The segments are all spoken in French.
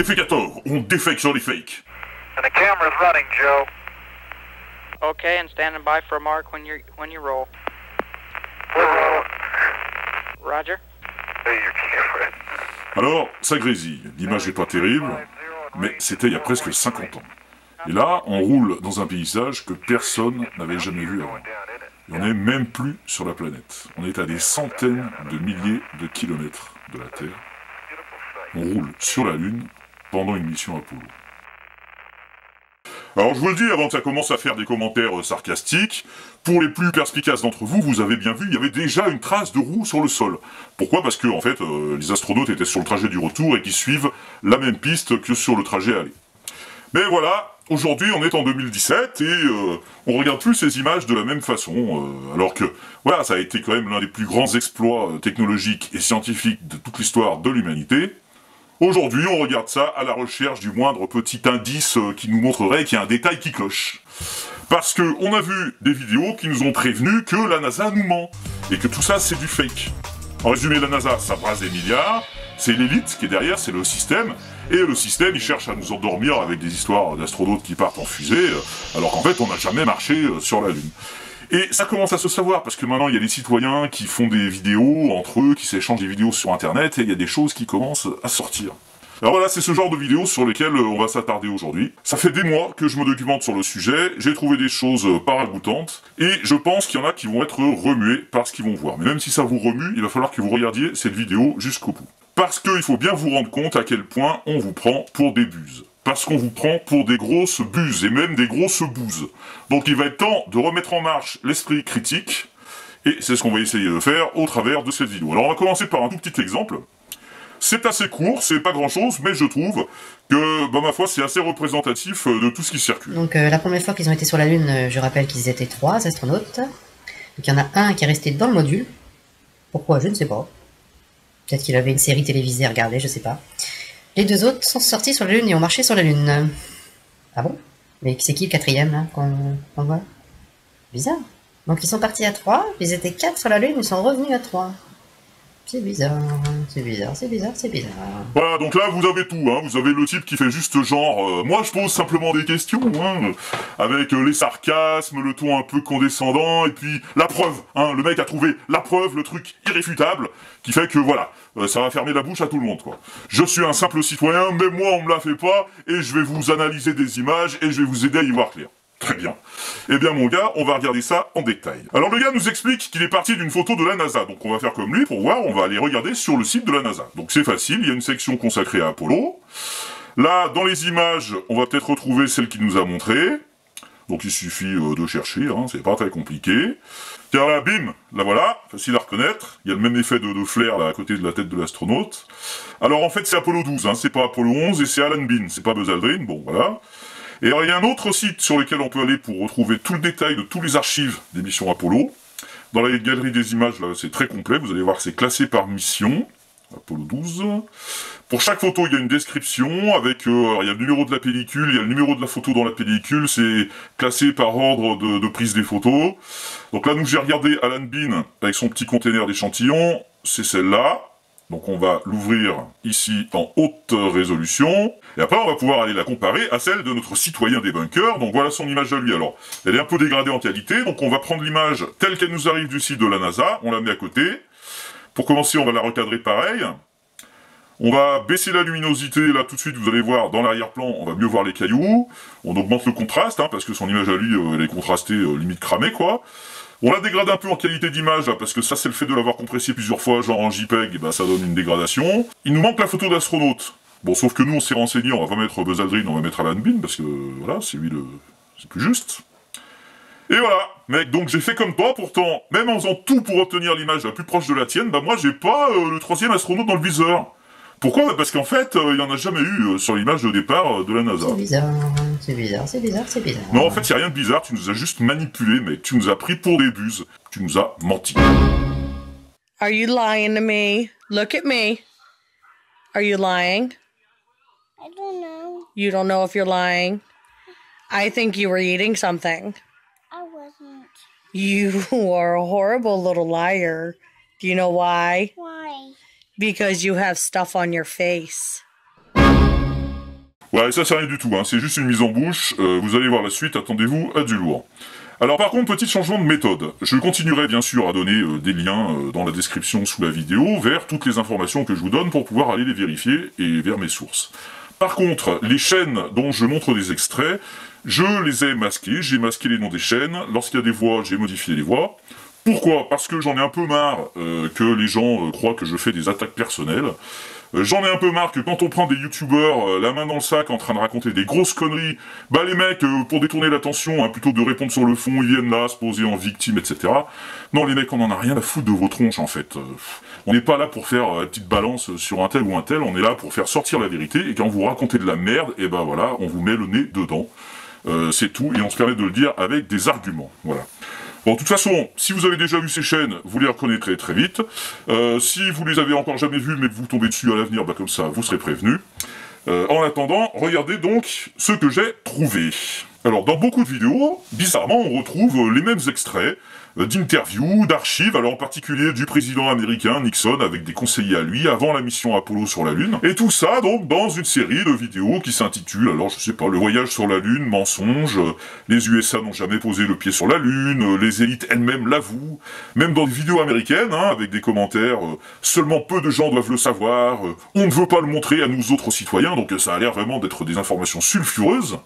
Defecator, on defecte sur les fakes. And the camera's running, Joe. Okay, and standing by for a mark when you roll. We're rolling. Roger. Hey, your camera. Alors, ça grésille, l'image est pas terrible, mais c'était il y a presque 50 ans. Et là, on roule dans un paysage que personne n'avait jamais vu avant. Et on n'est même plus sur la planète. On est à des centaines de milliers de kilomètres de la Terre. On roule sur la Lune pendant une mission Apollo. Alors je vous le dis avant que ça commence à faire des commentaires sarcastiques, pour les plus perspicaces d'entre vous, vous avez bien vu, il y avait déjà une trace de roue sur le sol. Pourquoi ? Parce que en fait, les astronautes étaient sur le trajet du retour et qu'ils suivent la même piste que sur le trajet aller. Mais voilà, aujourd'hui on est en 2017 et on regarde plus ces images de la même façon, alors que voilà, ça a été quand même l'un des plus grands exploits technologiques et scientifiques de toute l'histoire de l'humanité. Aujourd'hui, on regarde ça à la recherche du moindre petit indice qui nous montrerait qu'il y a un détail qui cloche. Parce que on a vu des vidéos qui nous ont prévenu que la NASA nous ment, et que tout ça c'est du fake. En résumé, la NASA, ça brasse des milliards, c'est l'élite qui est derrière, c'est le système, et le système, il cherche à nous endormir avec des histoires d'astronautes qui partent en fusée, alors qu'en fait, on n'a jamais marché sur la Lune. Et ça commence à se savoir, parce que maintenant, il y a des citoyens qui font des vidéos entre eux, qui s'échangent des vidéos sur Internet, et il y a des choses qui commencent à sortir. Alors voilà, c'est ce genre de vidéos sur lesquelles on va s'attarder aujourd'hui. Ça fait des mois que je me documente sur le sujet, j'ai trouvé des choses pas ragoûtantes, et je pense qu'il y en a qui vont être remués par ce qu'ils vont voir. Mais même si ça vous remue, il va falloir que vous regardiez cette vidéo jusqu'au bout. Parce qu'il faut bien vous rendre compte à quel point on vous prend pour des buses. Parce qu'on vous prend pour des grosses buses, et même des grosses bouses. Donc il va être temps de remettre en marche l'esprit critique, et c'est ce qu'on va essayer de faire au travers de cette vidéo. Alors on va commencer par un tout petit exemple. C'est assez court, c'est pas grand chose, mais je trouve que, ma foi, c'est assez représentatif de tout ce qui circule. Donc la première fois qu'ils ont été sur la Lune, je rappelle qu'ils étaient 3 astronautes. Donc il y en a un qui est resté dans le module. Pourquoi ? Je ne sais pas. Peut-être qu'il avait une série télévisée à regarder, je sais pas. Les 2 autres sont sortis sur la Lune et ont marché sur la Lune. Ah bon ? Mais c'est qui le 4e, là, qu'on voit ? Bizarre. Donc ils sont partis à 3, ils étaient 4 sur la Lune, ils sont revenus à 3. C'est bizarre, c'est bizarre, c'est bizarre, c'est bizarre. Voilà, donc là vous avez tout, hein. Vous avez le type qui fait juste genre, moi je pose simplement des questions, hein, avec les sarcasmes, le ton un peu condescendant, et puis la preuve, hein, le mec a trouvé la preuve, le truc irréfutable, qui fait que voilà, ça va fermer la bouche à tout le monde, quoi. Je suis un simple citoyen, mais moi on me la fait pas, et je vais vous analyser des images, et je vais vous aider à y voir clair. Très bien. Eh bien mon gars, on va regarder ça en détail. Alors le gars nous explique qu'il est parti d'une photo de la NASA, donc on va faire comme lui pour voir, on va aller regarder sur le site de la NASA. Donc c'est facile, il y a une section consacrée à Apollo. Là, dans les images, on va peut-être retrouver celle qu'il nous a montrée. Donc il suffit de chercher, hein, c'est pas très compliqué. Tiens là, bim, la voilà, facile à reconnaître. Il y a le même effet de flair là à côté de la tête de l'astronaute. Alors en fait c'est Apollo 12, hein, c'est pas Apollo 11 et c'est Alan Bean, c'est pas Buzz Aldrin, bon voilà. Et alors, il y a un autre site sur lequel on peut aller pour retrouver tout le détail de tous les archives des missions Apollo. Dans la galerie des images, là, c'est très complet. Vous allez voir que c'est classé par mission. Apollo 12. Pour chaque photo, il y a une description avec, il y a le numéro de la pellicule, il y a le numéro de la photo dans la pellicule. C'est classé par ordre de prise des photos. Donc là, nous, j'ai regardé Alan Bean avec son petit container d'échantillons. C'est celle-là. Donc on va l'ouvrir ici en haute résolution, et après on va pouvoir aller la comparer à celle de notre citoyen des bunkers. Donc voilà son image à lui. Alors, elle est un peu dégradée en qualité, donc on va prendre l'image telle qu'elle nous arrive du site de la NASA, on la met à côté. Pour commencer, on va la recadrer pareil. On va baisser la luminosité, là tout de suite vous allez voir dans l'arrière-plan, on va mieux voir les cailloux. On augmente le contraste, hein, parce que son image à lui, elle est contrastée, limite cramée quoi. On la dégrade un peu en qualité d'image, là, parce que ça c'est le fait de l'avoir compressé plusieurs fois, genre en JPEG, et ben ça donne une dégradation. Il nous manque la photo d'astronaute. Bon, sauf que nous on s'est renseigné, on va pas mettre Buzz Aldrin, on va mettre Alan Bean, parce que voilà, c'est lui c'est plus juste. Et voilà, mec, donc j'ai fait comme toi, pourtant, même en faisant tout pour obtenir l'image la plus proche de la tienne, bah moi j'ai pas le 3e astronaute dans le viseur. Pourquoi ? Bah parce qu'en fait, il n'y en a jamais eu sur l'image de départ de la NASA. C'est bizarre, c'est bizarre, c'est bizarre, c'est bizarre. Non, en fait, il n'y a rien de bizarre, tu nous as juste manipulés, mec. Tu nous as pris pour des buses. Tu nous as menti. Are you lying to me? Look at me. Are you lying? I don't know. You don't know if you're lying? I think you were eating something. I wasn't. You are a horrible little liar. Do you know why? Why? Because you have stuff on your face. Ouais, ça c'est rien du tout, hein. C'est juste une mise en bouche, vous allez voir la suite, attendez-vous à du lourd. Alors par contre, petit changement de méthode. Je continuerai bien sûr à donner des liens dans la description sous la vidéo vers toutes les informations que je vous donne pour pouvoir aller les vérifier et vers mes sources. Par contre, les chaînes dont je montre des extraits, je les ai masquées, j'ai masqué les noms des chaînes, lorsqu'il y a des voix, j'ai modifié les voix. Pourquoi ? Parce que j'en ai un peu marre que les gens croient que je fais des attaques personnelles. J'en ai un peu marre que quand on prend des youtubeurs la main dans le sac en train de raconter des grosses conneries, bah les mecs, pour détourner l'attention, hein, plutôt que de répondre sur le fond, ils viennent là, se poser en victime, etc. Non les mecs, on en a rien à foutre de vos tronches en fait. On n'est pas là pour faire la petite balance sur un tel ou un tel, on est là pour faire sortir la vérité, et quand vous racontez de la merde, et ben voilà, on vous met le nez dedans. C'est tout, et on se permet de le dire avec des arguments, voilà. Bon, de toute façon, si vous avez déjà vu ces chaînes, vous les reconnaîtrez très vite. Si vous les avez encore jamais vues, mais que vous tombez dessus à l'avenir, bah comme ça, vous serez prévenus. En attendant, regardez donc ce que j'ai trouvé. Alors, dans beaucoup de vidéos, bizarrement, on retrouve les mêmes extraits d'interviews, d'archives, alors en particulier du président américain Nixon avec des conseillers à lui avant la mission Apollo sur la Lune. Et tout ça, donc, dans une série de vidéos qui s'intitule, alors je sais pas, le voyage sur la Lune, mensonge, les USA n'ont jamais posé le pied sur la Lune, les élites elles-mêmes l'avouent, même dans des vidéos américaines, hein, avec des commentaires, seulement peu de gens doivent le savoir, on ne veut pas le montrer à nous autres citoyens, donc ça a l'air vraiment d'être des informations sulfureuses.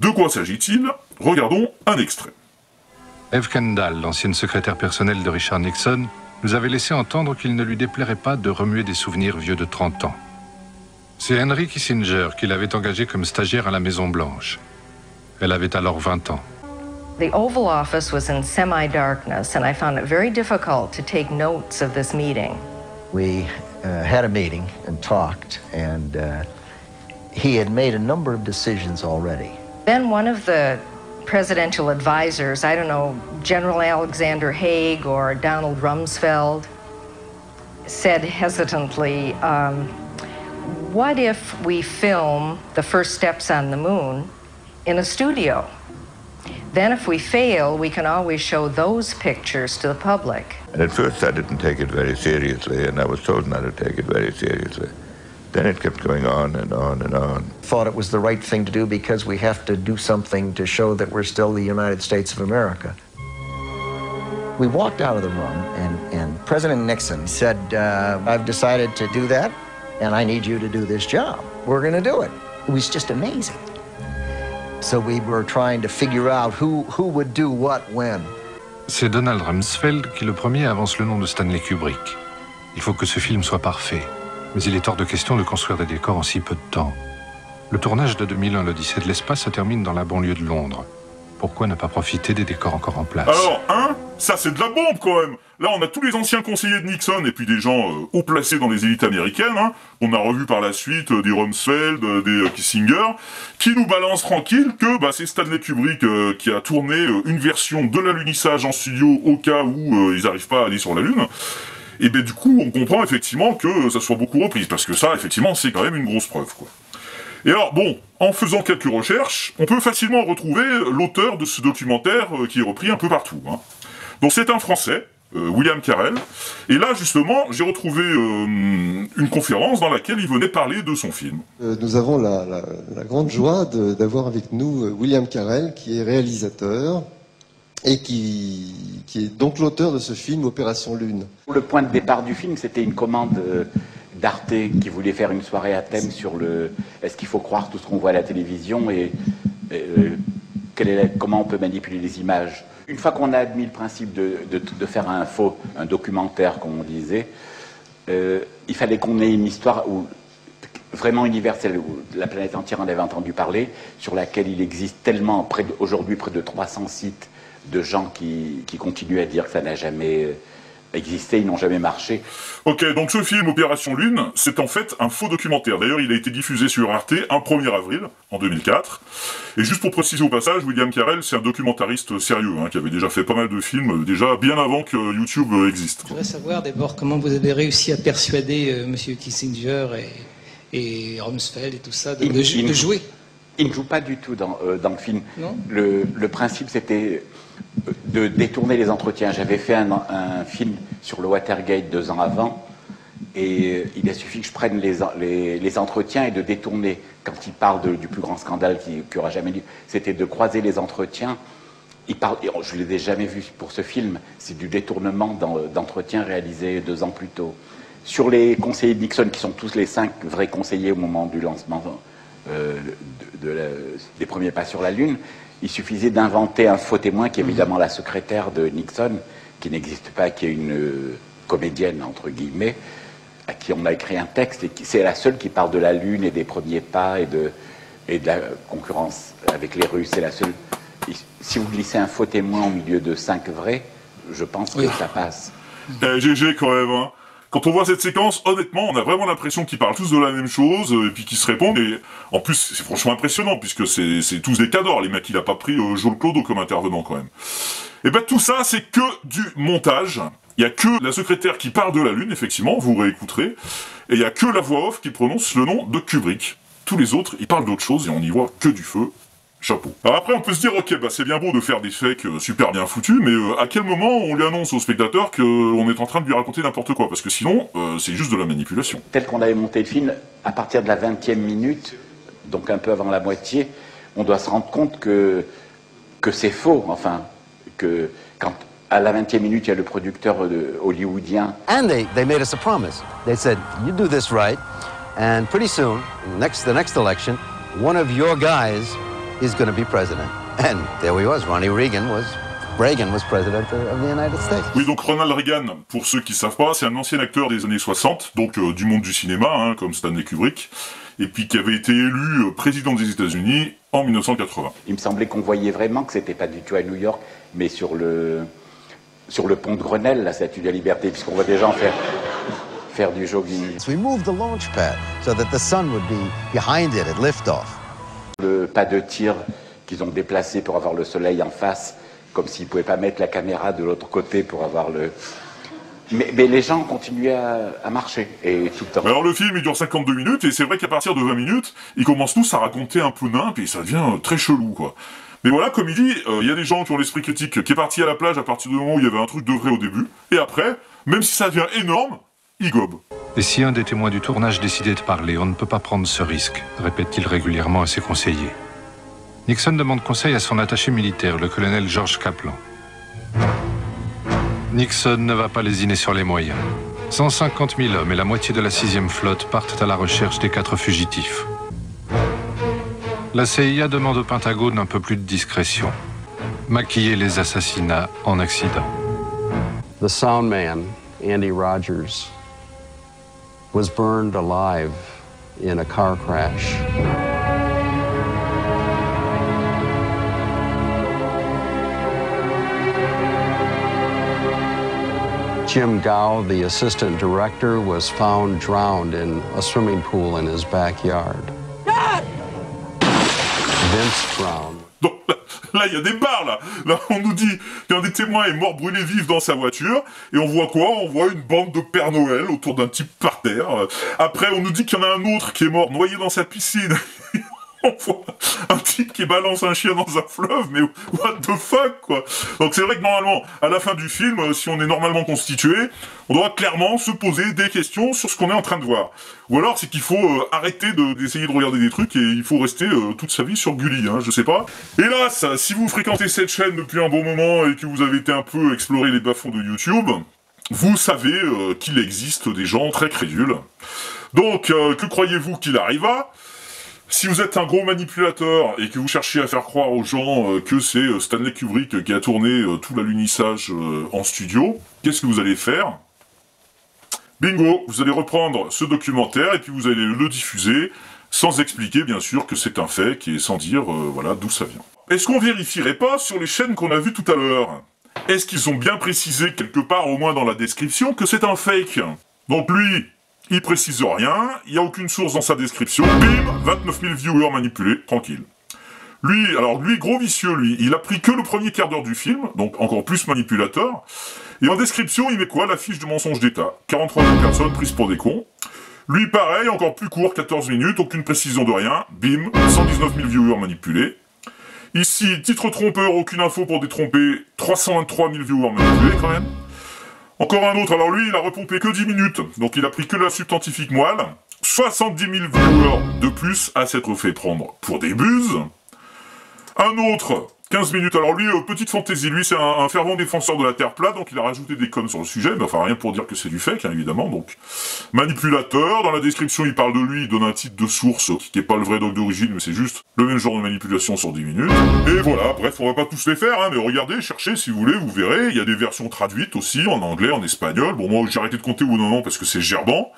De quoi s'agit-il ? Regardons un extrait. Eve Kendall, l'ancienne secrétaire personnelle de Richard Nixon, nous avait laissé entendre qu'il ne lui déplairait pas de remuer des souvenirs vieux de 30 ans. C'est Henry Kissinger qui l'avait engagée comme stagiaire à la Maison-Blanche. Elle avait alors 20 ans. The Oval Office was in semi-darkness, and I found it very difficult to take notes of this meeting. We had a meeting and talked, and he had made a number of decisions already. Then one of the presidential advisors, I don't know, General Alexander Haig or Donald Rumsfeld, said hesitantly, what if we film the first steps on the moon in a studio? Then if we fail, we can always show those pictures to the public. And at first I didn't take it very seriously, and I was told not to take it very seriously. Then it kept going on and on and on. Thought it was the right thing to do because we have to do something to show that we're still the United States of America. We walked out of the room, and President Nixon said, I've decided to do that, and I need you to do this job. We're going to do it. It was just amazing. So we were trying to figure out who would do what when. C'est Donald Rumsfeld qui le premier avance le nom de Stanley Kubrick. Il faut que ce film soit parfait. Mais il est hors de question de construire des décors en si peu de temps. Le tournage de 2001, l'Odyssée de l'espace, se termine dans la banlieue de Londres. Pourquoi ne pas profiter des décors encore en place ? Alors, hein ? Ça c'est de la bombe quand même. Là on a tous les anciens conseillers de Nixon et puis des gens haut placés dans les élites américaines, hein. On a revu par la suite des Rumsfeld, des Kissinger, qui nous balancent tranquille que bah, c'est Stanley Kubrick qui a tourné une version de l'alunissage en studio au cas où ils n'arrivent pas à aller sur la Lune. Et ben du coup, on comprend effectivement que ça soit beaucoup repris, parce que ça, effectivement, c'est quand même une grosse preuve, quoi. Et alors, bon, en faisant quelques recherches, on peut facilement retrouver l'auteur de ce documentaire qui est repris un peu partout, hein. Donc c'est un Français, William Carell, et là, justement, j'ai retrouvé une conférence dans laquelle il venait parler de son film. Nous avons la grande joie d'avoir avec nous William Carell, qui est réalisateur, et qui est donc l'auteur de ce film Opération Lune. Le point de départ du film, c'était une commande d'Arte qui voulait faire une soirée à thème sur le est-ce qu'il faut croire tout ce qu'on voit à la télévision et comment on peut manipuler les images. Une fois qu'on a admis le principe de faire un documentaire, comme on disait, il fallait qu'on ait une histoire vraiment universelle, où la planète entière en avait entendu parler, sur laquelle il existe tellement, aujourd'hui près de 300 sites de gens qui continuent à dire que ça n'a jamais existé, ils n'ont jamais marché. Ok, donc ce film Opération Lune, c'est en fait un faux documentaire. D'ailleurs, il a été diffusé sur Arte un 1er avril, en 2004. Et juste pour préciser au passage, William Carell, c'est un documentariste sérieux, hein, qui avait déjà fait pas mal de films, déjà bien avant que YouTube existe. Je voudrais savoir d'abord comment vous avez réussi à persuader Monsieur Kissinger et Rumsfeld et tout ça de jouer. Il ne joue pas du tout dans le film. Non. Le principe, c'était de détourner les entretiens. J'avais fait un film sur le Watergate 2 ans avant, Et il a suffi que je prenne les entretiens et de détourner. Quand il parle du plus grand scandale qui aura jamais lieu, c'était de croiser les entretiens. Je ne les ai jamais vus pour ce film. C'est du détournement d'entretiens réalisés 2 ans plus tôt. Sur les conseillers de Nixon, qui sont tous les 5 vrais conseillers au moment du lancement des premiers pas sur la Lune, il suffisait d'inventer un faux témoin qui est évidemment la secrétaire de Nixon, qui n'existe pas, qui est une comédienne, entre guillemets, à qui on a écrit un texte, et c'est la seule qui parle de la Lune et des premiers pas et de la concurrence avec les Russes. C'est la seule. Si vous glissez un faux témoin au milieu de 5 vrais, je pense que ça passe. GG quand même, hein. Quand on voit cette séquence, honnêtement, on a vraiment l'impression qu'ils parlent tous de la même chose, et puis qu'ils se répondent, et en plus, c'est franchement impressionnant, puisque c'est tous des cadors, les mecs, il a pas pris Joel Clodo comme intervenant, quand même. Et ben, tout ça, c'est que du montage. Il y a que la secrétaire qui parle de la Lune, effectivement, vous réécouterez, et il y a que la voix off qui prononce le nom de Kubrick. Tous les autres, ils parlent d'autre chose, et on n'y voit que du feu. Chapeau. Alors après, on peut se dire, ok, bah c'est bien beau de faire des fakes super bien foutus, mais à quel moment on lui annonce au spectateur qu'on est en train de lui raconter n'importe quoi? Parce que sinon, c'est juste de la manipulation. Tel qu'on avait monté le film, à partir de la 20e minute, donc un peu avant la moitié, on doit se rendre compte que c'est faux, enfin, que quand à la 20e minute, il y a le producteur hollywoodien. And they made us a promise. They said, you do this right, and pretty soon, the next election, one of your guys is going to be president. And there he was. Reagan was president of the United States. Oui, donc Ronald Reagan, pour ceux qui savent pas, c'est un ancien acteur des années 60, donc du monde du cinéma, hein, comme Stanley Kubrick, et puis qui avait été élu président des États-Unis en 1980. Il me semblait qu'on voyait vraiment que c'était pas du tout à New York, mais sur le pont de Grenelle, la Statue de la Liberté, puisqu'on voit des gens faire du jogging. So we moved the launch pad so that the sun would be behind it at liftoff. Le pas de tir qu'ils ont déplacé pour avoir le soleil en face, comme s'ils ne pouvaient pas mettre la caméra de l'autre côté pour avoir le... Mais les gens continuaient à marcher, et tout le temps. Alors le film, il dure 52 minutes, et c'est vrai qu'à partir de 20 minutes, ils commencent tous à raconter un peu nimp, et ça devient très chelou, quoi. Mais voilà, comme il dit, il y a des gens qui ont l'esprit critique, qui est parti à la plage à partir du moment où il y avait un truc de vrai au début, et après, même si ça devient énorme, il gobe. Et si un des témoins du tournage décidait de parler, on ne peut pas prendre ce risque, répète-t-il régulièrement à ses conseillers. Nixon demande conseil à son attaché militaire, le colonel George Kaplan. Nixon ne va pas lésiner sur les moyens. 150 000 hommes et la moitié de la 6e flotte partent à la recherche des 4 fugitifs. La CIA demande au Pentagone un peu plus de discrétion. Maquiller les assassinats en accident. The sound man, Andy Rogers, was burned alive in a car crash. Jim Gow, the assistant director, was found drowned in a swimming pool in his backyard. Vince drowned. Donc là, il y a des barres, là. Là, on nous dit qu'un des témoins est mort brûlé vif dans sa voiture, et on voit quoi? On voit une bande de Père Noël autour d'un type par terre. Après, on nous dit qu'il y en a un autre qui est mort noyé dans sa piscine. On voit un type qui balance un chien dans un fleuve, mais what the fuck, quoi. Donc c'est vrai que normalement, à la fin du film, si on est normalement constitué, on doit clairement se poser des questions sur ce qu'on est en train de voir. Ou alors c'est qu'il faut arrêter d'essayer de regarder des trucs et il faut rester toute sa vie sur Gulli, hein, je sais pas. Hélas, si vous fréquentez cette chaîne depuis un bon moment et que vous avez été un peu explorer les bas-fonds de YouTube, vous savez qu'il existe des gens très crédules. Donc, que croyez-vous qu'il arriva ? Si vous êtes un gros manipulateur et que vous cherchez à faire croire aux gens que c'est Stanley Kubrick qui a tourné tout l'alunissage en studio, qu'est-ce que vous allez faire? Bingo, vous allez reprendre ce documentaire et puis vous allez le diffuser sans expliquer bien sûr que c'est un fake et sans dire voilà d'où ça vient. Est-ce qu'on vérifierait pas sur les chaînes qu'on a vues tout à l'heure? Est-ce qu'ils ont bien précisé quelque part au moins dans la description que c'est un fake? Donc lui... il précise rien, il n'y a aucune source dans sa description, bim, 29 000 viewers manipulés, tranquille. Lui, gros vicieux, lui, il a pris que le premier quart d'heure du film, donc encore plus manipulateur, et en description, il met quoi? La fiche de mensonge d'État. 43 000 personnes prises pour des cons. Lui, pareil, encore plus court, 14 minutes, aucune précision de rien, bim, 119 000 viewers manipulés. Ici, titre trompeur, aucune info pour détromper, 323 000 viewers manipulés, quand même. Encore un autre, alors lui, il a repompé que 10 minutes, donc il a pris que la substantifique moelle. 70 000 viewers de plus à s'être fait prendre pour des buses. Un autre, 15 minutes, alors lui, petite fantaisie, lui c'est un fervent défenseur de la Terre plate, donc il a rajouté des connes sur le sujet, mais enfin rien pour dire que c'est du fake, hein, évidemment, donc. Manipulateur, dans la description il parle de lui, il donne un titre de source, qui est pas le vrai doc d'origine, mais c'est juste le même genre de manipulation sur 10 minutes. Et voilà, bref, on va pas tous les faire, hein, mais regardez, cherchez si vous voulez, vous verrez, il y a des versions traduites aussi, en anglais, en espagnol, bon moi j'ai arrêté de compter au non parce que c'est gerbant,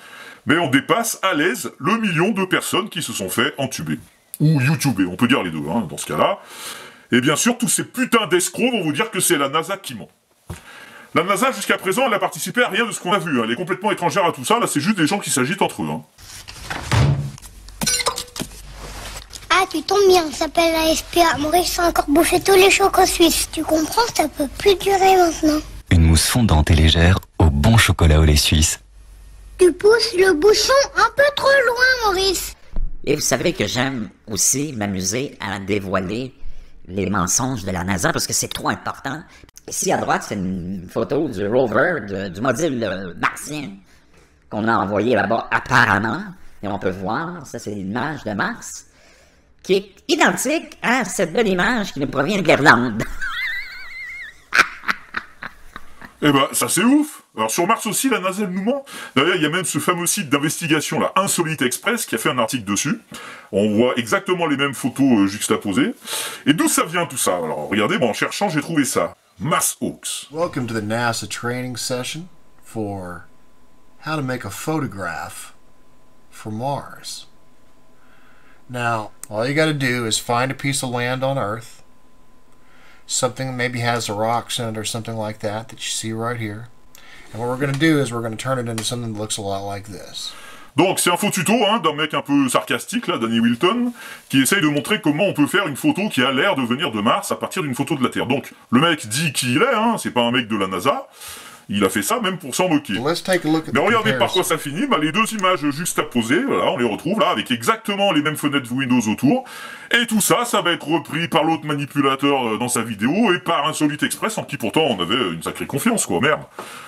mais on dépasse à l'aise le million de personnes qui se sont fait entuber. Ou youtuber, on peut dire les deux, hein, dans ce cas-là. Et bien sûr, tous ces putains d'escrocs vont vous dire que c'est la NASA qui ment. La NASA, jusqu'à présent, elle a participé à rien de ce qu'on a vu, hein. Elle est complètement étrangère à tout ça, là c'est juste des gens qui s'agitent entre eux. Hein. Ah, tu tombes bien, ça s'appelle la SPA. Maurice a encore bouffé tous les chocolats suisses. Tu comprends, ça peut plus durer maintenant. Une mousse fondante et légère au bon chocolat au lait suisse. Tu pousses le bouchon un peu trop loin, Maurice. Et vous savez que j'aime aussi m'amuser à dévoiler les mensonges de la NASA parce que c'est trop important. Ici à droite, c'est une photo du rover, du module martien qu'on a envoyé là-bas apparemment. Et on peut voir, ça c'est l'image de Mars, qui est identique à cette belle image qui nous provient de l'Irlande. Eh ben, ça c'est ouf. Alors sur Mars aussi, la NASA nous ment. D'ailleurs, il y a même ce fameux site d'investigation, là, Insolite Express, qui a fait un article dessus. On voit exactement les mêmes photos juxtaposées. Et d'où ça vient tout ça? Alors regardez, en cherchant, j'ai trouvé ça. Mars Hoax. Welcome to the NASA training session for how to make a photograph for Mars. Now, all you gotta do is find a piece of land on Earth. Something that maybe has the rocks in it or something like that you see right here. And what we're going to do is we're going to turn it into something that looks a lot like this. Donc c'est un faux tuto hein, d'un mec un peu sarcastique, là, Danny Wilton, qui essaye de montrer comment on peut faire une photo qui a l'air de venir de Mars à partir d'une photo de la Terre. Donc le mec dit qui il est, hein, c'est pas un mec de la NASA. Il a fait ça même pour s'en moquer. Mais regardez par quoi ça finit, bah, les deux images juxtaposées, voilà, on les retrouve là, avec exactement les mêmes fenêtres Windows autour. Et tout ça, ça va être repris par l'autre manipulateur dans sa vidéo, et par Insolite Express, en qui pourtant on avait une sacrée confiance, quoi, merde.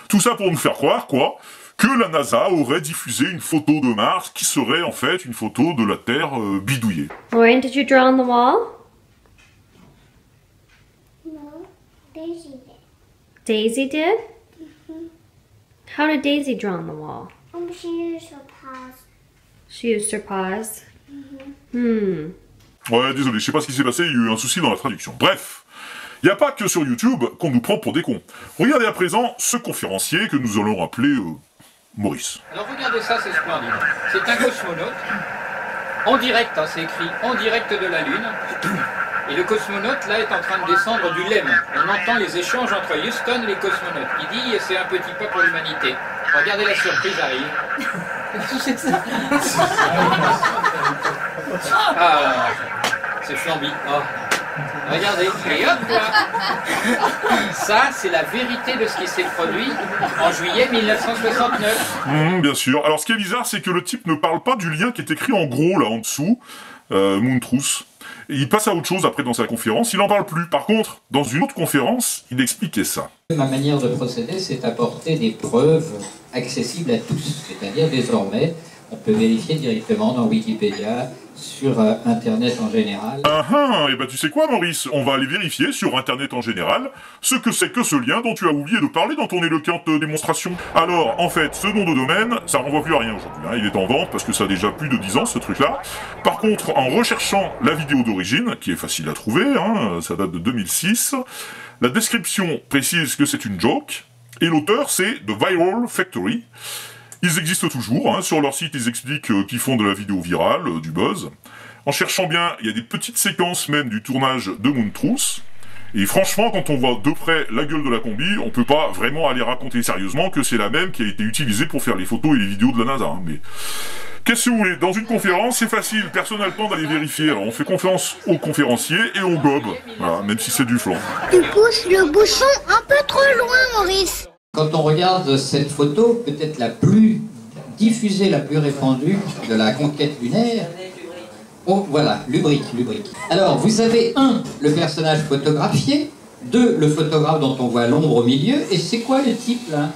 Tout ça pour nous faire croire, quoi, que la NASA aurait diffusé une photo de Mars qui serait en fait une photo de la Terre bidouillée. When did you draw on the wall? No, Daisy did. Daisy did? How did Daisy draw on the wall? She used her paws. She used her paws. Ouais, désolé, je sais pas ce qui s'est passé, il y a eu un souci dans la traduction. Bref, il n'y a pas que sur YouTube qu'on nous prend pour des cons. Regardez à présent ce conférencier que nous allons appeler Maurice. Alors regardez ça, c'est splendide. C'est un cosmonaute, en direct, hein, c'est écrit en direct de la Lune. Et le cosmonaute, là, est en train de descendre du LEM. On entend les échanges entre Houston et les cosmonautes. Il dit, c'est un petit pas pour l'humanité. Regardez, la surprise arrive. Qu'est-ce que c'est que ça? Ah, c'est flambi. Oh. Regardez, et hop là. Ça, c'est la vérité de ce qui s'est produit en juillet 1969. Bien sûr. Alors, ce qui est bizarre, c'est que le type ne parle pas du lien qui est écrit en gros, là, en dessous. Moon-Truth. Et il passe à autre chose après dans sa conférence, il n'en parle plus. Par contre, dans une autre conférence, il expliquait ça. Ma manière de procéder, c'est d'apporter des preuves accessibles à tous. C'est-à-dire, désormais, on peut vérifier directement dans Wikipédia, sur Internet en général. Et bah tu sais quoi, Maurice? On va aller vérifier sur Internet en général ce que c'est que ce lien dont tu as oublié de parler dans ton éloquente démonstration. Alors, en fait, ce nom de domaine, ça renvoie plus à rien aujourd'hui, hein. Il est en vente parce que ça a déjà plus de 10 ans, ce truc-là. Par contre, en recherchant la vidéo d'origine, qui est facile à trouver, hein, ça date de 2006, la description précise que c'est une joke, et l'auteur, c'est The Viral Factory. Ils existent toujours, hein. Sur leur site ils expliquent qu'ils font de la vidéo virale, du buzz. En cherchant bien, il y a des petites séquences même du tournage de Moon-Truth. Et franchement, quand on voit de près la gueule de la combi, on peut pas vraiment aller raconter sérieusement que c'est la même qui a été utilisée pour faire les photos et les vidéos de la NASA. Hein. Mais qu'est-ce que vous voulez? Dans une conférence, c'est facile, personne n'a le temps d'aller vérifier. Alors on fait confiance aux conférenciers et on gobe. Voilà, même si c'est du flan. Tu pousses le bouchon un peu trop loin, Maurice. Quand on regarde cette photo, peut-être la plus diffusée, la plus répandue de la conquête lunaire, oh, voilà, Lubric. Alors, vous avez 1, le personnage photographié, 2, le photographe dont on voit l'ombre au milieu, et c'est quoi le type, là?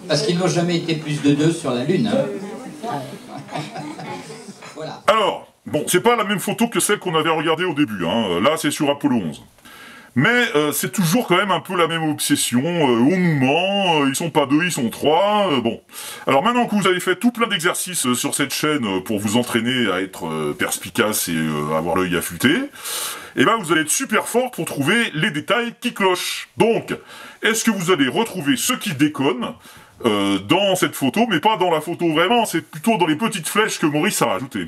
Parce qu'ils n'ont jamais été plus de 2 sur la Lune. Hein. Voilà. Alors, bon, c'est pas la même photo que celle qu'on avait regardée au début, hein. Là c'est sur Apollo 11. Mais c'est toujours quand même un peu la même obsession, au moment, ils sont pas 2, ils sont 3, bon. Alors maintenant que vous avez fait tout plein d'exercices sur cette chaîne pour vous entraîner à être perspicace et avoir l'œil affûté, et ben vous allez être super fort pour trouver les détails qui clochent. Donc, est-ce que vous allez retrouver ce qui déconne dans cette photo, mais pas dans la photo vraiment, c'est plutôt dans les petites flèches que Maurice a rajoutées.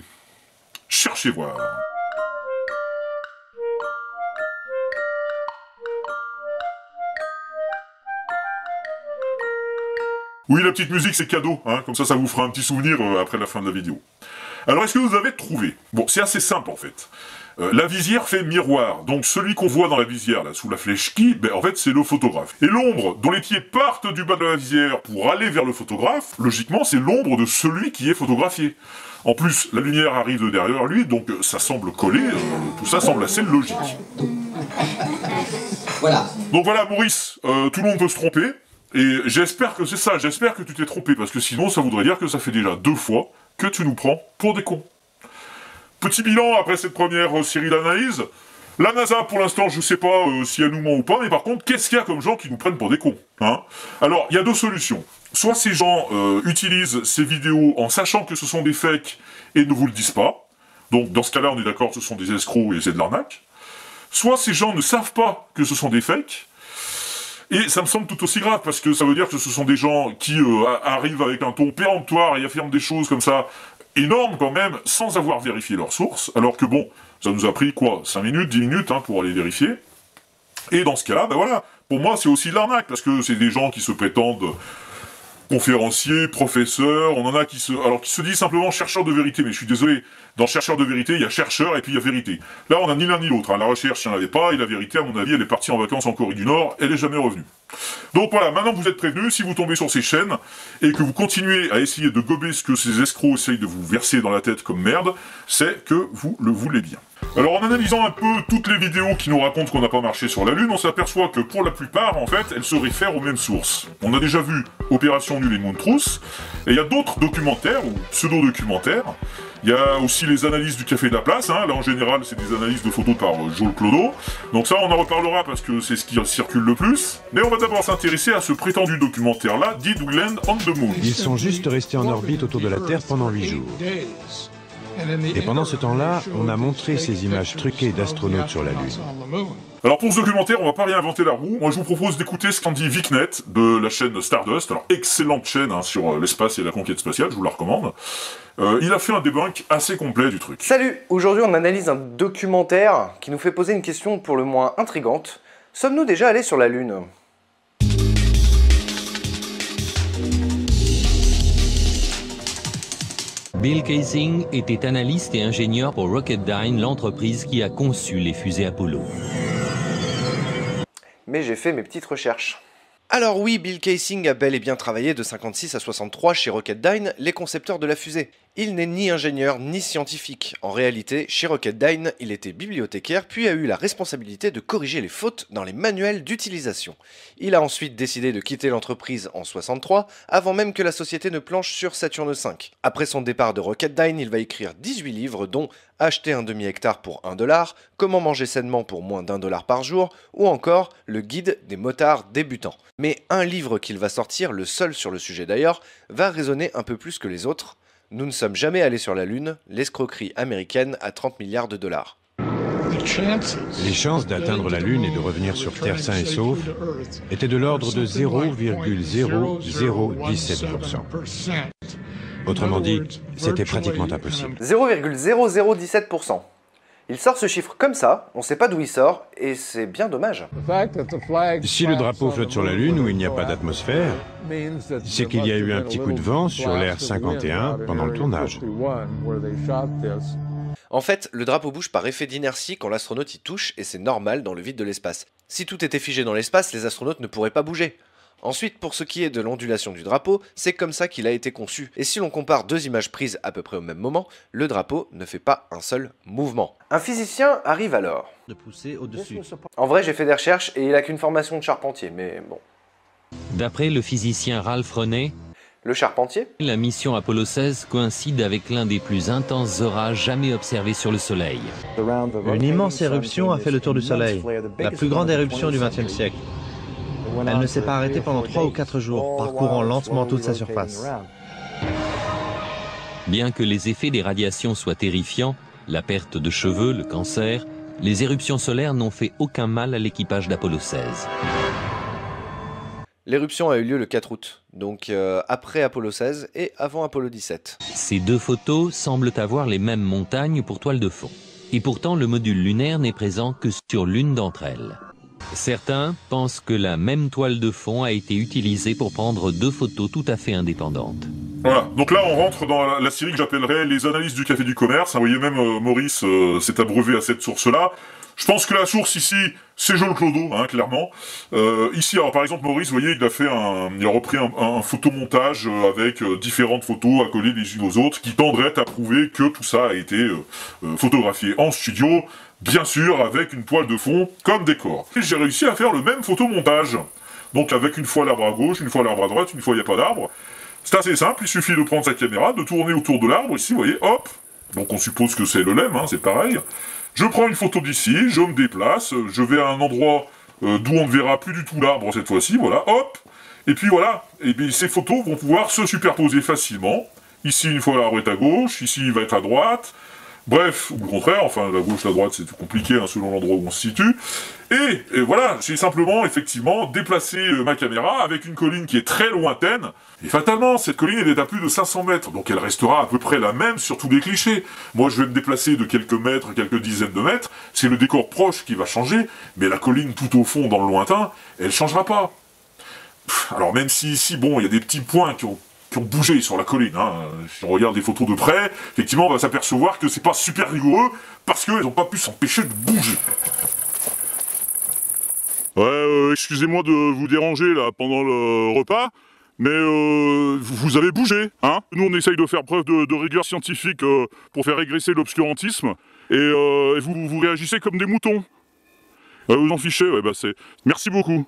Cherchez voir. Oui, la petite musique, c'est cadeau, hein, comme ça vous fera un petit souvenir après la fin de la vidéo. Alors, est-ce que vous avez trouvé? Bon, c'est assez simple, en fait. La visière fait miroir, donc celui qu'on voit dans la visière, là, sous la flèche qui, ben, en fait, c'est le photographe. Et l'ombre dont les pieds partent du bas de la visière pour aller vers le photographe, logiquement, c'est l'ombre de celui qui est photographié. En plus, la lumière arrive de derrière lui, donc ça semble coller, tout ça semble assez logique. Voilà. Donc voilà, Maurice, tout le monde peut se tromper. Et j'espère que c'est ça, j'espère que tu t'es trompé, parce que sinon ça voudrait dire que ça fait déjà 2 fois que tu nous prends pour des cons. Petit bilan après cette première série d'analyses. La NASA, pour l'instant, je sais pas si elle nous ment ou pas, mais par contre, qu'est-ce qu'il y a comme gens qui nous prennent pour des cons, hein? Alors, il y a 2 solutions. Soit ces gens utilisent ces vidéos en sachant que ce sont des fakes et ne vous le disent pas. Donc, dans ce cas-là, on est d'accord, ce sont des escrocs et c'est de l'arnaque. Soit ces gens ne savent pas que ce sont des fakes. Et ça me semble tout aussi grave, parce que ça veut dire que ce sont des gens qui arrivent avec un ton péremptoire et affirment des choses comme ça, énormes quand même, sans avoir vérifié leurs sources, alors que bon, ça nous a pris quoi, 5 minutes, 10 minutes, hein, pour aller vérifier. Et dans ce cas-là, ben voilà, pour moi c'est aussi de l'arnaque, parce que c'est des gens qui se prétendent conférenciers, professeurs, on en a qui se disent simplement chercheurs de vérité, mais je suis désolé, dans chercheurs de vérité, il y a chercheur et puis il y a vérité. Là, on n'a ni l'un ni l'autre, hein. La recherche, il n'y en avait pas, et la vérité, à mon avis, elle est partie en vacances en Corée du Nord, elle est jamais revenue. Donc voilà, maintenant vous êtes prévenus, si vous tombez sur ces chaînes, et que vous continuez à essayer de gober ce que ces escrocs essayent de vous verser dans la tête comme merde, c'est que vous le voulez bien. Alors en analysant un peu toutes les vidéos qui nous racontent qu'on n'a pas marché sur la Lune, on s'aperçoit que pour la plupart, en fait, elles se réfèrent aux mêmes sources. On a déjà vu Opération Nulle et Montrous, et il y a d'autres documentaires, ou pseudo-documentaires. Il y a aussi les analyses du Café de la Place, hein. Là en général c'est des analyses de photos par Joel Clodo. Donc ça on en reparlera parce que c'est ce qui circule le plus. Mais on va d'abord s'intéresser à ce prétendu documentaire-là, Did We Land on the Moon? Ils sont juste restés en orbite autour de la Terre pendant 8 jours. Et pendant ce temps-là, on a montré ces images truquées d'astronautes sur la Lune. Alors pour ce documentaire, on va pas réinventer la roue. Moi je vous propose d'écouter ce qu'en dit VicNet de la chaîne Stardust. Alors excellente chaîne hein, sur l'espace et la conquête spatiale, je vous la recommande. Il a fait un debunk assez complet du truc. Salut! Aujourd'hui on analyse un documentaire qui nous fait poser une question pour le moins intrigante. Sommes-nous déjà allés sur la Lune? Bill Kaysing était analyste et ingénieur pour Rocketdyne, l'entreprise qui a conçu les fusées Apollo. Mais j'ai fait mes petites recherches. Alors oui, Bill Kaysing a bel et bien travaillé de 56 à 63 chez Rocketdyne, les concepteurs de la fusée. Il n'est ni ingénieur ni scientifique. En réalité, chez Rocketdyne, il était bibliothécaire puis a eu la responsabilité de corriger les fautes dans les manuels d'utilisation. Il a ensuite décidé de quitter l'entreprise en 63, avant même que la société ne planche sur Saturne V. Après son départ de Rocketdyne, il va écrire 18 livres dont Acheter un demi-hectare pour $1, Comment manger sainement pour moins d'$1 par jour, ou encore Le guide des motards débutants. Mais un livre qu'il va sortir, le seul sur le sujet d'ailleurs, va résonner un peu plus que les autres. Nous ne sommes jamais allés sur la Lune, l'escroquerie américaine à $30 milliards. Les chances d'atteindre la Lune et de revenir sur Terre sain et sauf étaient de l'ordre de 0,0017%. Autrement dit, c'était pratiquement impossible. 0,0017%. Il sort ce chiffre comme ça, on sait pas d'où il sort, et c'est bien dommage. Si le drapeau flotte sur la Lune où il n'y a pas d'atmosphère, c'est qu'il y a eu un petit coup de vent sur l'Air 51 pendant le tournage. En fait, le drapeau bouge par effet d'inertie quand l'astronaute y touche, et c'est normal dans le vide de l'espace. Si tout était figé dans l'espace, les astronautes ne pourraient pas bouger. Ensuite, pour ce qui est de l'ondulation du drapeau, c'est comme ça qu'il a été conçu. Et si l'on compare 2 images prises à peu près au même moment, le drapeau ne fait pas un seul mouvement. Un physicien arrive alors. De pousser au-dessus. En vrai, j'ai fait des recherches et il a qu'une formation de charpentier, mais bon. D'après le physicien Ralph Rennet, le charpentier, la mission Apollo 16 coïncide avec l'un des plus intenses orages jamais observés sur le Soleil. Une immense éruption a fait le tour du Soleil, la plus grande éruption du XXe siècle. Elle ne s'est pas arrêtée pendant 3 ou 4 jours, parcourant lentement toute sa surface. Bien que les effets des radiations soient terrifiants, la perte de cheveux, le cancer, les éruptions solaires n'ont fait aucun mal à l'équipage d'Apollo 16. L'éruption a eu lieu le 4 août, donc après Apollo 16 et avant Apollo 17. Ces deux photos semblent avoir les mêmes montagnes pour toile de fond. Et pourtant, le module lunaire n'est présent que sur l'une d'entre elles. Certains pensent que la même toile de fond a été utilisée pour prendre deux photos tout à fait indépendantes. Voilà, donc là on rentre dans la série que j'appellerais les analyses du Café du Commerce. Vous voyez, même Maurice s'est abreuvé à cette source-là. Je pense que la source ici, c'est Jean Clodo, hein, clairement. Ici, alors par exemple, Maurice, vous voyez, il a repris un photomontage avec différentes photos accolées les unes aux autres, qui tendraient à prouver que tout ça a été photographié en studio, bien sûr, avec une toile de fond comme décor. Et j'ai réussi à faire le même photomontage. Donc avec une fois l'arbre à gauche, une fois l'arbre à droite, une fois il n'y a pas d'arbre. C'est assez simple, il suffit de prendre sa caméra, de tourner autour de l'arbre, ici, vous voyez, hop. Donc on suppose que c'est le LEM, hein, c'est pareil. Je prends une photo d'ici, je me déplace, je vais à un endroit d'où on ne verra plus du tout l'arbre cette fois-ci, voilà, hop. Et puis voilà, et bien ces photos vont pouvoir se superposer facilement. Ici, une fois l'arbre est à gauche, ici il va être à droite. Bref, ou le contraire, enfin la gauche, la droite, c'est compliqué hein, selon l'endroit où on se situe. Et voilà, j'ai simplement, effectivement, déplacé ma caméra avec une colline qui est très lointaine. Et fatalement, cette colline, elle est à plus de 500 mètres, donc elle restera à peu près la même sur tous les clichés. Moi, je vais me déplacer de quelques mètres, quelques dizaines de mètres, c'est le décor proche qui va changer, mais la colline tout au fond, dans le lointain, elle changera pas. Alors même si ici, bon, il y a des petits points qui ont bougé sur la colline. Hein. Si on regarde des photos de près, effectivement, on va s'apercevoir que c'est pas super rigoureux parce qu'ils n'ont pas pu s'empêcher de bouger. Ouais, excusez-moi de vous déranger là pendant le repas, mais vous avez bougé, hein. Nous, on essaye de faire preuve de rigueur scientifique pour faire régresser l'obscurantisme, et vous réagissez comme des moutons. Vous en fichez, ouais, bah c'est... Merci beaucoup.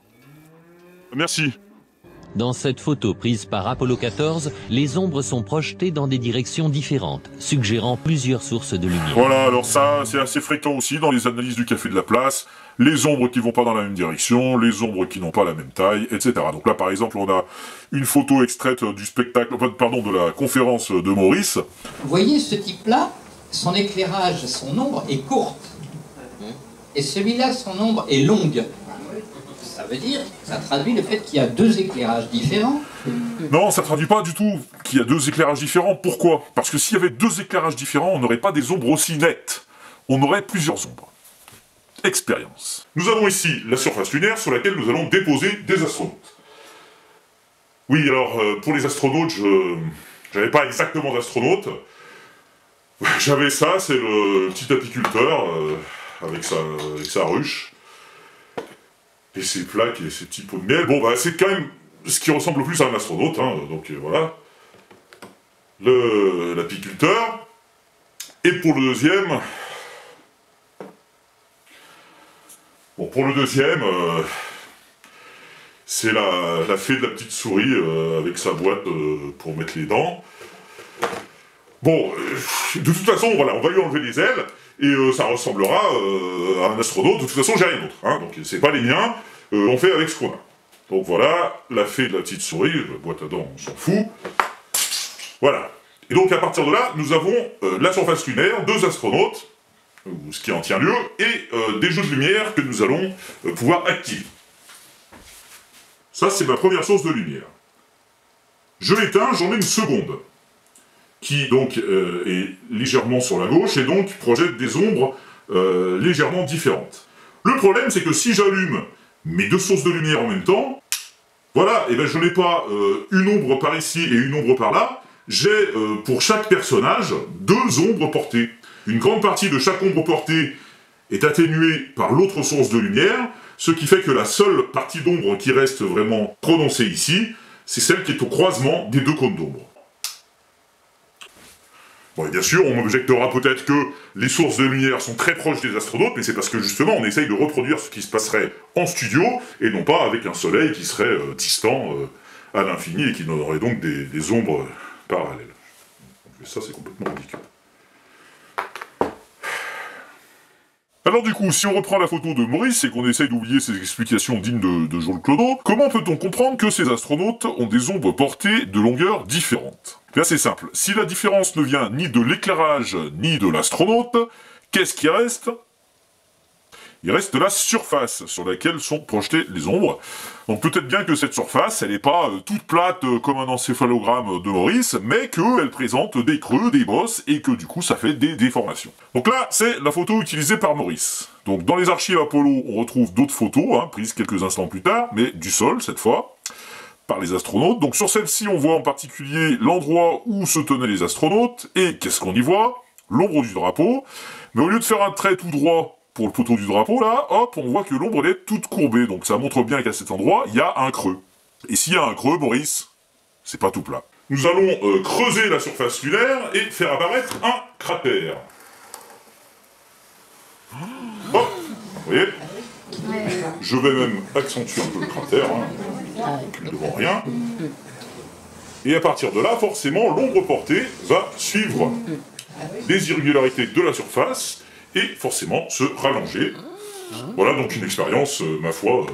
Merci. Dans cette photo prise par Apollo 14, les ombres sont projetées dans des directions différentes, suggérant plusieurs sources de lumière. Voilà, alors ça, c'est assez fréquent aussi dans les analyses du Café de la Place. Les ombres qui vont pas dans la même direction, les ombres qui n'ont pas la même taille, etc. Donc là, par exemple, on a une photo extraite du spectacle, pardon, de la conférence de Maurice. Vous voyez, ce type-là, son éclairage, son ombre est courte. Et celui-là, son ombre est longue. Ça veut dire, ça traduit le fait qu'il y a deux éclairages différents. Non, ça traduit pas du tout qu'il y a deux éclairages différents. Pourquoi? Parce que s'il y avait deux éclairages différents, on n'aurait pas des ombres aussi nettes. On aurait plusieurs ombres. Expérience. Nous avons ici la surface lunaire sur laquelle nous allons déposer des astronautes. Oui, alors, pour les astronautes, j'avais pas exactement d'astronautes. J'avais ça, c'est le petit apiculteur avec sa ruche. Et ses plaques et ses petits pots de miel. Bon, bah, c'est quand même ce qui ressemble le plus à un astronaute, hein, donc voilà. L'apiculteur. Et pour le deuxième... Bon, pour le deuxième, c'est la fée de la petite souris avec sa boîte pour mettre les dents. Bon, de toute façon, voilà, on va lui enlever les ailes, et ça ressemblera à un astronaute. De toute façon, j'ai rien d'autre, hein, donc c'est pas les miens, on fait avec ce qu'on a. Donc voilà, la fée de la petite souris, la boîte à dents, on s'en fout. Voilà. Et donc à partir de là, nous avons la surface lunaire, deux astronautes, ce qui en tient lieu, et des jeux de lumière que nous allons pouvoir activer. Ça, c'est ma première source de lumière. Je l'éteins, j'en ai une seconde, qui donc est légèrement sur la gauche, et donc projette des ombres légèrement différentes. Le problème, c'est que si j'allume mes deux sources de lumière en même temps, voilà, et ben je n'ai pas une ombre par ici et une ombre par là, j'ai pour chaque personnage deux ombres portées. Une grande partie de chaque ombre portée est atténuée par l'autre source de lumière, ce qui fait que la seule partie d'ombre qui reste vraiment prononcée ici, c'est celle qui est au croisement des deux cônes d'ombre. Bon, et bien sûr, on m'objectera peut-être que les sources de lumière sont très proches des astronautes, mais c'est parce que justement, on essaye de reproduire ce qui se passerait en studio, et non pas avec un soleil qui serait distant à l'infini, et qui aurait donc des ombres parallèles. Donc, ça, c'est complètement ridicule. Alors du coup, si on reprend la photo de Maurice et qu'on essaye d'oublier ces explications dignes de Jean Clodo, comment peut-on comprendre que ces astronautes ont des ombres portées de longueurs différentes? Bien c'est simple, si la différence ne vient ni de l'éclairage ni de l'astronaute, qu'est-ce qui reste? Il reste la surface sur laquelle sont projetées les ombres. Donc peut-être bien que cette surface, elle n'est pas toute plate comme un encéphalogramme de Maurice, mais qu'elle présente des creux, des bosses, et que du coup ça fait des déformations. Donc là, c'est la photo utilisée par Maurice. Donc dans les archives Apollo, on retrouve d'autres photos, prises quelques instants plus tard, mais du sol cette fois, par les astronautes. Donc sur celle-ci, on voit en particulier l'endroit où se tenaient les astronautes, et qu'est-ce qu'on y voit? L'ombre du drapeau. Mais au lieu de faire un trait tout droit pour le poteau du drapeau, là, hop, on voit que l'ombre, elle est toute courbée, donc ça montre bien qu'à cet endroit, il y a un creux. Et s'il y a un creux, Maurice, c'est pas tout plat. Nous allons creuser la surface lunaire et faire apparaître un cratère. Hop, vous voyez? Je vais même accentuer un peu le cratère, plus devant rien. Et à partir de là, forcément, l'ombre portée va suivre les irrégularités de la surface, et forcément se rallonger. Voilà donc une expérience, ma foi,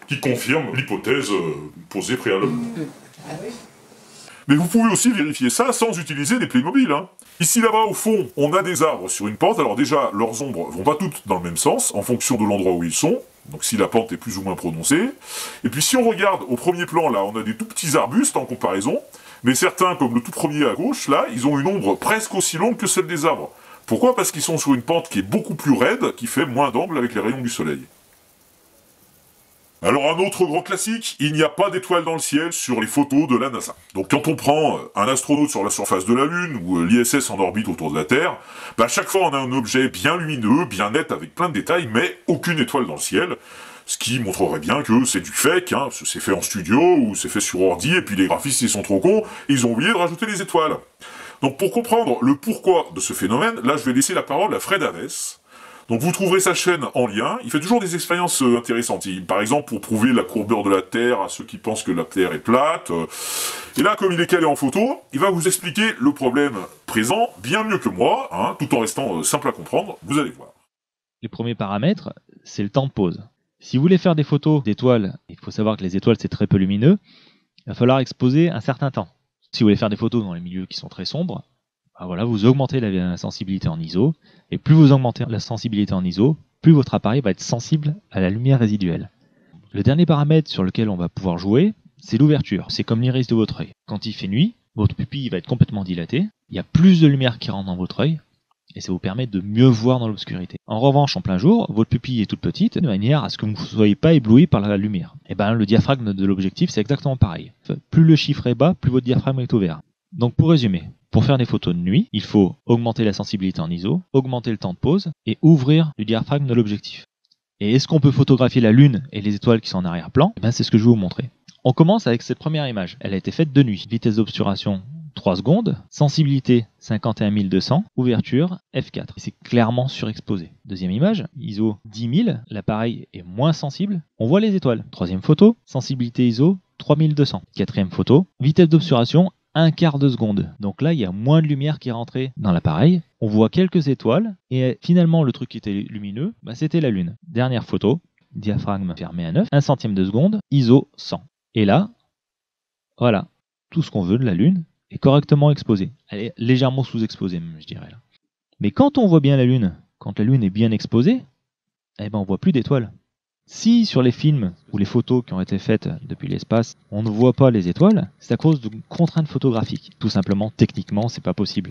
qui confirme l'hypothèse posée préalablement. Mais vous pouvez aussi vérifier ça sans utiliser des Playmobil. Ici, là-bas, au fond, on a des arbres sur une pente. Alors déjà, leurs ombres vont pas toutes dans le même sens, en fonction de l'endroit où ils sont. Donc si la pente est plus ou moins prononcée. Et puis si on regarde au premier plan, là, on a des tout petits arbustes en comparaison. Mais certains, comme le tout premier à gauche, là, ils ont une ombre presque aussi longue que celle des arbres. Pourquoi? Parce qu'ils sont sur une pente qui est beaucoup plus raide, qui fait moins d'angle avec les rayons du soleil. Alors un autre grand classique, il n'y a pas d'étoiles dans le ciel sur les photos de la NASA. Donc quand on prend un astronaute sur la surface de la Lune, ou l'ISS en orbite autour de la Terre, à chaque fois on a un objet bien lumineux, bien net, avec plein de détails, mais aucune étoile dans le ciel. Ce qui montrerait bien que c'est du fake, c'est fait en studio, ou c'est fait sur ordi, et puis les graphistes ils sont trop cons, ils ont oublié de rajouter les étoiles. Donc pour comprendre le pourquoi de ce phénomène, là je vais laisser la parole à Fred Havès. Donc vous trouverez sa chaîne en lien, il fait toujours des expériences intéressantes. Par exemple pour prouver la courbeur de la Terre à ceux qui pensent que la Terre est plate. Et là comme il est calé en photo, il va vous expliquer le problème présent bien mieux que moi, tout en restant simple à comprendre, vous allez voir. Les premiers paramètres, c'est le temps de pause. Si vous voulez faire des photos d'étoiles, il faut savoir que les étoiles c'est très peu lumineux, il va falloir exposer un certain temps. Si vous voulez faire des photos dans les milieux qui sont très sombres, voilà, vous augmentez la sensibilité en ISO, et plus vous augmentez la sensibilité en ISO, plus votre appareil va être sensible à la lumière résiduelle. Le dernier paramètre sur lequel on va pouvoir jouer, c'est l'ouverture. C'est comme l'iris de votre œil. Quand il fait nuit, votre pupille va être complètement dilatée, il y a plus de lumière qui rentre dans votre œil, et ça vous permet de mieux voir dans l'obscurité. En revanche, en plein jour, votre pupille est toute petite, de manière à ce que vous ne soyez pas ébloui par la lumière. Et le diaphragme de l'objectif, c'est exactement pareil. Plus le chiffre est bas, plus votre diaphragme est ouvert. Donc pour résumer, pour faire des photos de nuit, il faut augmenter la sensibilité en ISO, augmenter le temps de pause, et ouvrir le diaphragme de l'objectif. Et est-ce qu'on peut photographier la Lune et les étoiles qui sont en arrière-plan? C'est ce que je vais vous montrer. On commence avec cette première image. Elle a été faite de nuit. Vitesse d'obturation 3 secondes, sensibilité 51200, ouverture F4. C'est clairement surexposé. Deuxième image, ISO 10 000, l'appareil est moins sensible, on voit les étoiles. Troisième photo, sensibilité ISO 3200. Quatrième photo, vitesse d'obturation 1/4 de seconde. Donc là, il y a moins de lumière qui est rentrée dans l'appareil. On voit quelques étoiles, et finalement, le truc qui était lumineux, c'était la Lune. Dernière photo, diaphragme fermé à 9, 1 centième de seconde, ISO 100. Et là, voilà, tout ce qu'on veut de la Lune est correctement exposé. Elle est légèrement sous-exposée, même, je dirais. Là. Mais quand on voit bien la Lune, quand la Lune est bien exposée, on voit plus d'étoiles. Si sur les films ou les photos qui ont été faites depuis l'espace, on ne voit pas les étoiles, c'est à cause d'une contrainte photographique. Tout simplement, techniquement, c'est pas possible.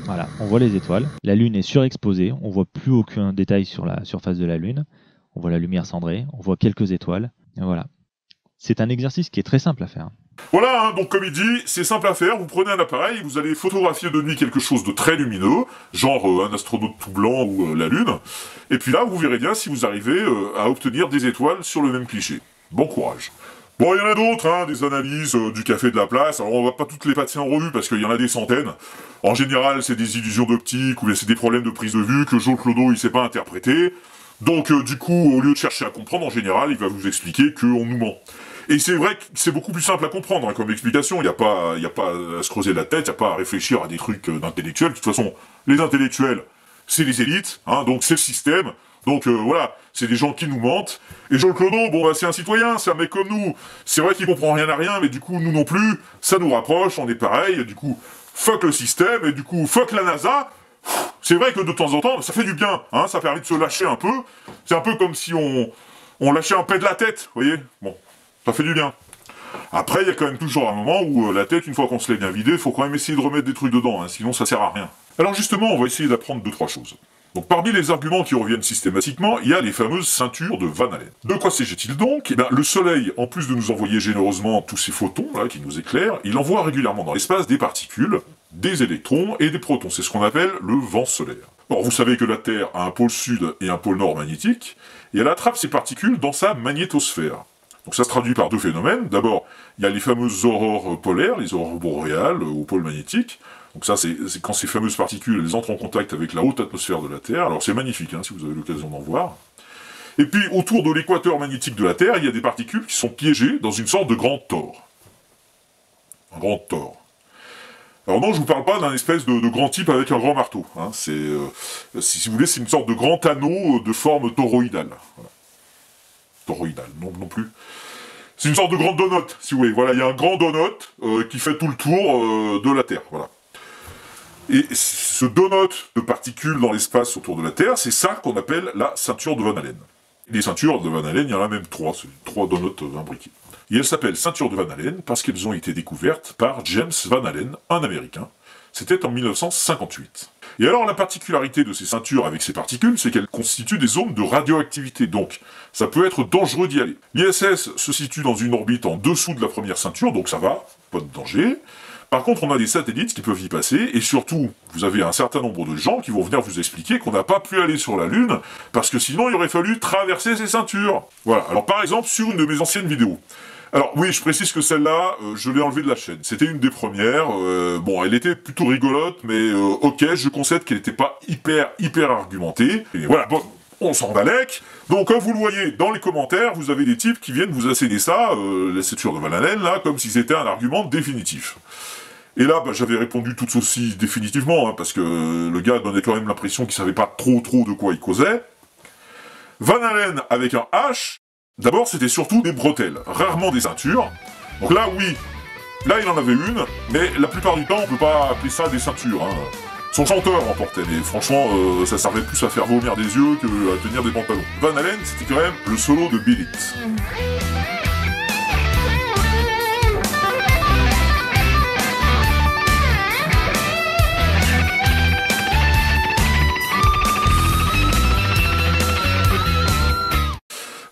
Voilà, on voit les étoiles, la Lune est surexposée, on voit plus aucun détail sur la surface de la Lune, on voit la lumière cendrée, on voit quelques étoiles, et voilà. C'est un exercice qui est très simple à faire. Voilà, donc comme il dit, c'est simple à faire, vous prenez un appareil, vous allez photographier de nuit quelque chose de très lumineux, genre un astronaute tout blanc ou la Lune, et puis là, vous verrez bien si vous arrivez à obtenir des étoiles sur le même cliché. Bon courage. Bon, il y en a d'autres, hein, des analyses du café de la place. Alors, on va pas toutes les passer en revue parce qu'il y en a des centaines. En général, c'est des illusions d'optique ou c'est des problèmes de prise de vue que Joe Clodo, il sait pas interpréter. Donc, du coup, au lieu de chercher à comprendre, en général, il va vous expliquer qu'on nous ment. Et c'est vrai que c'est beaucoup plus simple à comprendre, hein, comme explication. Il n'y a pas à se creuser la tête, il n'y a pas à réfléchir à des trucs d'intellectuels. De toute façon, les intellectuels, c'est les élites, hein, donc c'est le système. Donc voilà, c'est des gens qui nous mentent. Et Joe Clodo, bon bah c'est un citoyen, c'est un mec comme nous. C'est vrai qu'il comprend rien à rien, mais du coup nous non plus, ça nous rapproche, on est pareil, et du coup, fuck le système, et du coup, fuck la NASA. C'est vrai que de temps en temps, ça fait du bien, hein, ça permet de se lâcher un peu. C'est un peu comme si on lâchait un peu de la tête, vous voyez. Bon, ça fait du bien. Après, il y a quand même toujours un moment où la tête, une fois qu'on se l'est bien vidée, il faut quand même essayer de remettre des trucs dedans, hein, sinon ça sert à rien. Alors justement, on va essayer d'apprendre 2-3 choses. Donc parmi les arguments qui reviennent systématiquement, il y a les fameuses ceintures de Van Allen. De quoi s'agit-il donc? Eh bien, le Soleil, en plus de nous envoyer généreusement tous ces photons là, qui nous éclairent, il envoie régulièrement dans l'espace des particules, des électrons et des protons. C'est ce qu'on appelle le vent solaire. Or, vous savez que la Terre a un pôle sud et un pôle nord magnétique, et elle attrape ces particules dans sa magnétosphère. Donc ça se traduit par deux phénomènes. D'abord, il y a les fameuses aurores polaires, les aurores boréales au pôle magnétique. Donc ça, c'est quand ces fameuses particules elles entrent en contact avec la haute atmosphère de la Terre. Alors c'est magnifique, hein, si vous avez l'occasion d'en voir. Et puis, autour de l'équateur magnétique de la Terre, il y a des particules qui sont piégées dans une sorte de grand tore. Un grand tore. Alors non, je vous parle pas d'un espèce de grand type avec un grand marteau. Hein. C'est, si vous voulez, c'est une sorte de grand anneau de forme toroïdale. Voilà. Toroïdale, non plus. C'est une sorte de grande donut, si vous voulez. Voilà, il y a un grand donut qui fait tout le tour de la Terre. Voilà. Et ce donut de particules dans l'espace autour de la Terre, c'est ça qu'on appelle la ceinture de Van Allen. Les ceintures de Van Allen, il y en a même 3, c'est 3 donuts imbriqués. Et elles s'appellent ceintures de Van Allen parce qu'elles ont été découvertes par James Van Allen, un Américain. C'était en 1958. Et alors la particularité de ces ceintures avec ces particules, c'est qu'elles constituent des zones de radioactivité, donc ça peut être dangereux d'y aller. L'ISS se situe dans une orbite en dessous de la première ceinture, donc ça va, pas de danger. Par contre, on a des satellites qui peuvent y passer, et surtout, vous avez un certain nombre de gens qui vont venir vous expliquer qu'on n'a pas pu aller sur la Lune, parce que sinon il aurait fallu traverser ces ceintures. Voilà, alors par exemple, sur une de mes anciennes vidéos. Alors oui, je précise que celle-là, je l'ai enlevée de la chaîne. C'était une des premières, bon, elle était plutôt rigolote, mais ok, je concède qu'elle n'était pas hyper argumentée. Et voilà, bon, on s'en balèque. Donc comme vous le voyez dans les commentaires, vous avez des types qui viennent vous asséner ça, la ceinture de Van Allen, là, comme si c'était un argument définitif. Et là, bah, j'avais répondu tout aussi définitivement, hein, parce que le gars donnait quand même l'impression qu'il savait pas trop de quoi il causait. Van Allen avec un H, d'abord c'était surtout des bretelles, rarement des ceintures. Donc là, oui, là il en avait une, mais la plupart du temps on peut pas appeler ça des ceintures. Hein. Son chanteur en portait, mais franchement, ça servait plus à faire vomir des yeux que à tenir des pantalons. Van Allen, c'était quand même le solo de Bill It.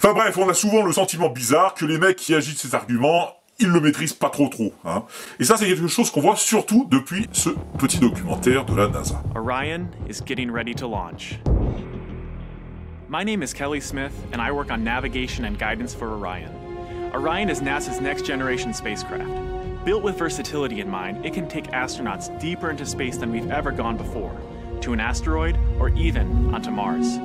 Enfin bref, on a souvent le sentiment bizarre que les mecs qui agitent ces arguments, ils le maîtrisent pas trop, hein. Et ça, c'est quelque chose qu'on voit surtout depuis ce petit documentaire de la NASA. Orion is getting ready to launch. My name is Kelly Smith, and I work on navigation and guidance for Orion. Orion is NASA's next-generation spacecraft. Built with versatility in mind, it can take astronauts deeper into space than we've ever gone before, to an asteroid, or even onto Mars.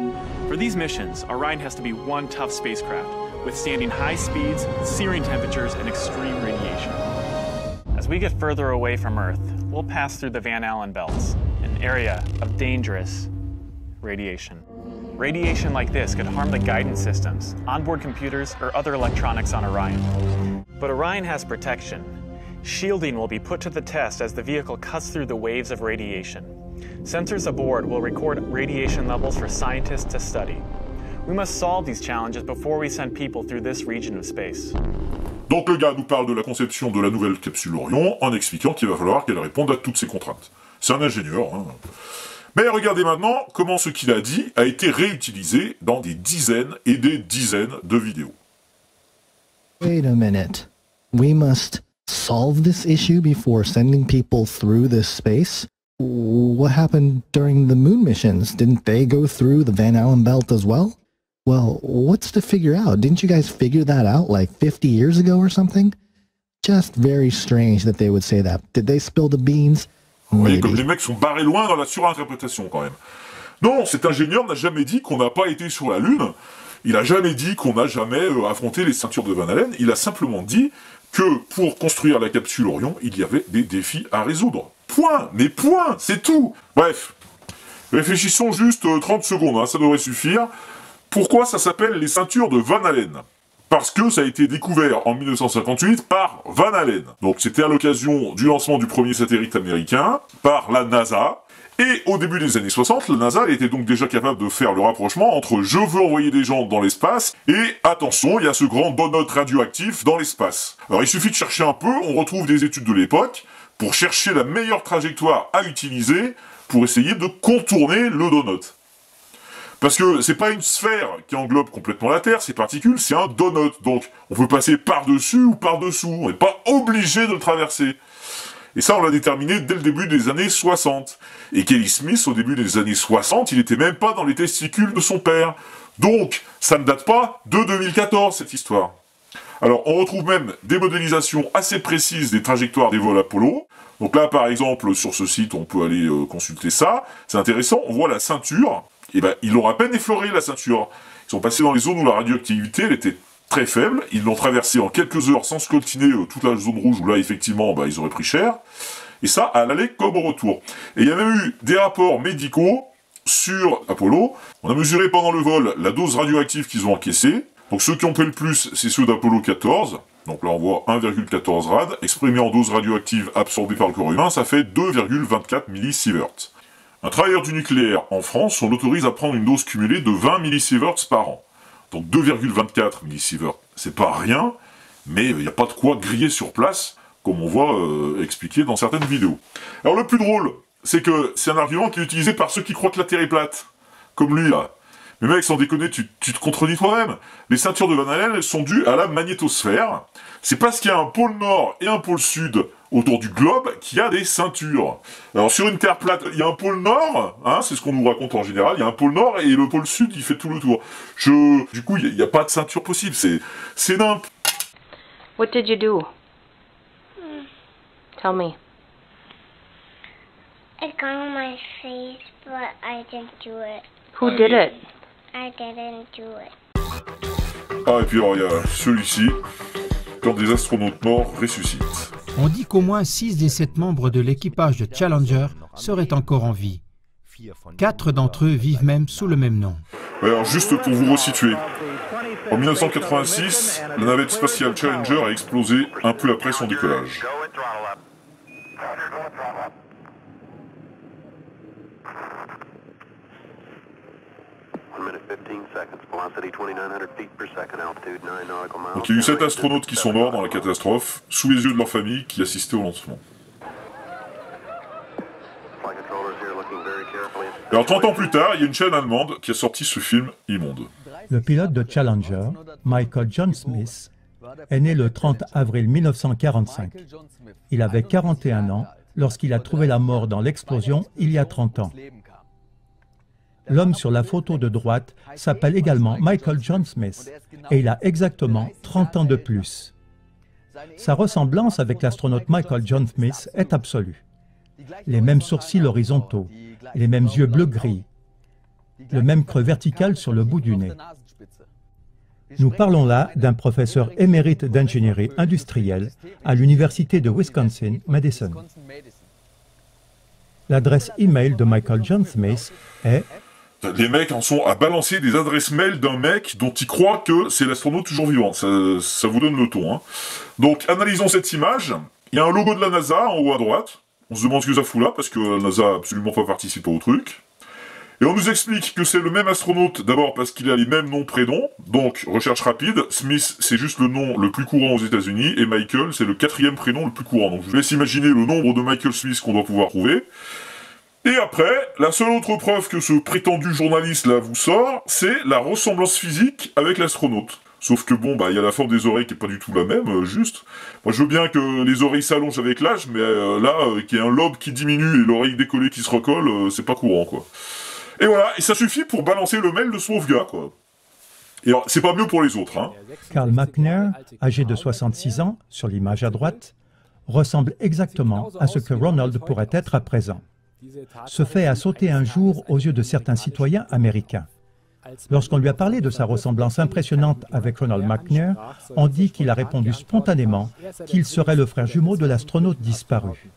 For these missions, Orion has to be one tough spacecraft, withstanding high speeds, searing temperatures, and extreme radiation. As we get further away from Earth, we'll pass through the Van Allen belts, an area of dangerous radiation. Radiation like this could harm the guidance systems, onboard computers, or other electronics on Orion. But Orion has protection. Shielding will be put to the test as the vehicle cuts through the waves of radiation. Sensors aboard will record radiation levels for scientists to study. We must solve these challenges before we send people through this region of space. Donc le gars nous parle de la conception de la nouvelle capsule Orion en expliquant qu'il va falloir qu'elle réponde à toutes ces contraintes. C'est un ingénieur, hein. Mais regardez maintenant comment ce qu'il a dit a été réutilisé dans des dizaines et des dizaines de vidéos. Wait a minute. We must solve this issue before sending people through this space? What happened during the moon missions? Didn't they go through the Van Allen belt as well? Well, what's to figure out? Didn't you guys figure that out like 50 years ago or something? Just very strange that they would say that. Did they spill the beans? Vous voyez comme les mecs sont barrés loin dans la surinterprétation quand même. Non, cet ingénieur n'a jamais dit qu'on n'a pas été sur la Lune. Il n'a jamais dit qu'on n'a jamais affronté les ceintures de Van Allen. Il a simplement dit que pour construire la capsule Orion, il y avait des défis à résoudre. Point. Mais point, c'est tout. Bref, réfléchissons juste 30 secondes, hein, ça devrait suffire. Pourquoi ça s'appelle les ceintures de Van Allen ? Parce que ça a été découvert en 1958 par Van Allen. Donc c'était à l'occasion du lancement du premier satellite américain par la NASA. Et au début des années 60, la NASA elle était donc déjà capable de faire le rapprochement entre je veux envoyer des gens dans l'espace et attention, il y a ce grand donut radioactif dans l'espace. Alors il suffit de chercher un peu, on retrouve des études de l'époque pour chercher la meilleure trajectoire à utiliser pour essayer de contourner le donut. Parce que c'est pas une sphère qui englobe complètement la Terre, ces particules, c'est un donut. Donc, on peut passer par-dessus ou par-dessous. On n'est pas obligé de le traverser. Et ça, on l'a déterminé dès le début des années 60. Et Kelly Smith, au début des années 60, il était même pas dans les testicules de son père. Donc, ça ne date pas de 2014, cette histoire. Alors, on retrouve même des modélisations assez précises des trajectoires des vols Apollo. Donc là, par exemple, sur ce site, on peut aller consulter ça. C'est intéressant, on voit la ceinture. Et ben, ils l'ont à peine effleuré, la ceinture. Ils sont passés dans les zones où la radioactivité, elle était très faible. Ils l'ont traversée en quelques heures sans scoltiner toute la zone rouge où là, effectivement, bah, ils auraient pris cher. Et ça, à l'aller comme au retour. Et il y a même eu des rapports médicaux sur Apollo. On a mesuré pendant le vol la dose radioactive qu'ils ont encaissée. Donc ceux qui ont pris le plus, c'est ceux d'Apollo 14. Donc là, on voit 1,14 rad. Exprimé en dose radioactive absorbée par le corps humain, ça fait 2,24 millisieverts. Un travailleur du nucléaire en France, on l'autorise à prendre une dose cumulée de 20 millisieverts par an. Donc 2,24 millisieverts, c'est pas rien, mais il n'y a pas de quoi griller sur place, comme on voit expliqué dans certaines vidéos. Alors le plus drôle, c'est que c'est un argument qui est utilisé par ceux qui croient que la Terre est plate. Comme lui là. Mais mec, sans déconner, tu te contredis toi-même. Les ceintures de Van Allen, elles sont dues à la magnétosphère. C'est parce qu'il y a un pôle nord et un pôle sud autour du globe qu'il y a des ceintures. Alors sur une Terre plate, il y a un pôle nord, hein, c'est ce qu'on nous raconte en général, il y a un pôle nord et le pôle sud, il fait tout le tour. Du coup, il n'y a pas de ceinture possible, c'est nimp. What did you do? Tell me. It got on my face, but I didn't do it. Who did it? I didn't do it. Ah, et puis alors, il y a celui-ci, quand des astronautes morts ressuscitent. On dit qu'au moins 6 des 7 membres de l'équipage de Challenger seraient encore en vie. 4 d'entre eux vivent même sous le même nom. Alors, juste pour vous resituer. En 1986, la navette spatiale Challenger a explosé un peu après son décollage. Donc il y a eu 7 astronautes qui sont morts dans la catastrophe, sous les yeux de leur famille qui assistaient au lancement. Alors 30 ans plus tard, il y a une chaîne allemande qui a sorti ce film immonde. Le pilote de Challenger, Michael John Smith, est né le 30 avril 1945. Il avait 41 ans lorsqu'il a trouvé la mort dans l'explosion il y a 30 ans. L'homme sur la photo de droite s'appelle également Michael John Smith et il a exactement 30 ans de plus. Sa ressemblance avec l'astronaute Michael John Smith est absolue. Les mêmes sourcils horizontaux, les mêmes yeux bleu-gris, le même creux vertical sur le bout du nez. Nous parlons là d'un professeur émérite d'ingénierie industrielle à l'université de Wisconsin-Madison. L'adresse e-mail de Michael John Smith est... Les mecs en sont à balancer des adresses mail d'un mec dont ils croient que c'est l'astronaute toujours vivant. Ça vous donne le ton. Hein. Donc, analysons cette image. Il y a un logo de la NASA en haut à droite. On se demande ce que ça fout là, parce que la NASA n'a absolument pas participé au truc. Et on nous explique que c'est le même astronaute, d'abord parce qu'il a les mêmes noms prénoms, donc recherche rapide. Smith, c'est juste le nom le plus courant aux États-Unis, et Michael, c'est le 4e prénom le plus courant. Donc je vous laisse imaginer le nombre de Michael Smith qu'on doit pouvoir trouver. Et après, la seule autre preuve que ce prétendu journaliste là vous sort, c'est la ressemblance physique avec l'astronaute. Sauf que bon, bah il y a la forme des oreilles qui est pas du tout la même, juste. Moi je veux bien que les oreilles s'allongent avec l'âge, mais là, qu'il y ait un lobe qui diminue et l'oreille décollée qui se recolle, c'est pas courant, quoi. Et voilà, et ça suffit pour balancer le mail de ce pauvre gars, quoi. Et alors, c'est pas mieux pour les autres, hein. Carl McNair, âgé de 66 ans, sur l'image à droite, ressemble exactement à ce que Ronald pourrait être à présent. Ce fait a sauté un jour aux yeux de certains citoyens américains. Lorsqu'on lui a parlé de sa ressemblance impressionnante avec Ronald McNair, on dit qu'il a répondu spontanément qu'il serait le frère jumeau de l'astronaute disparu.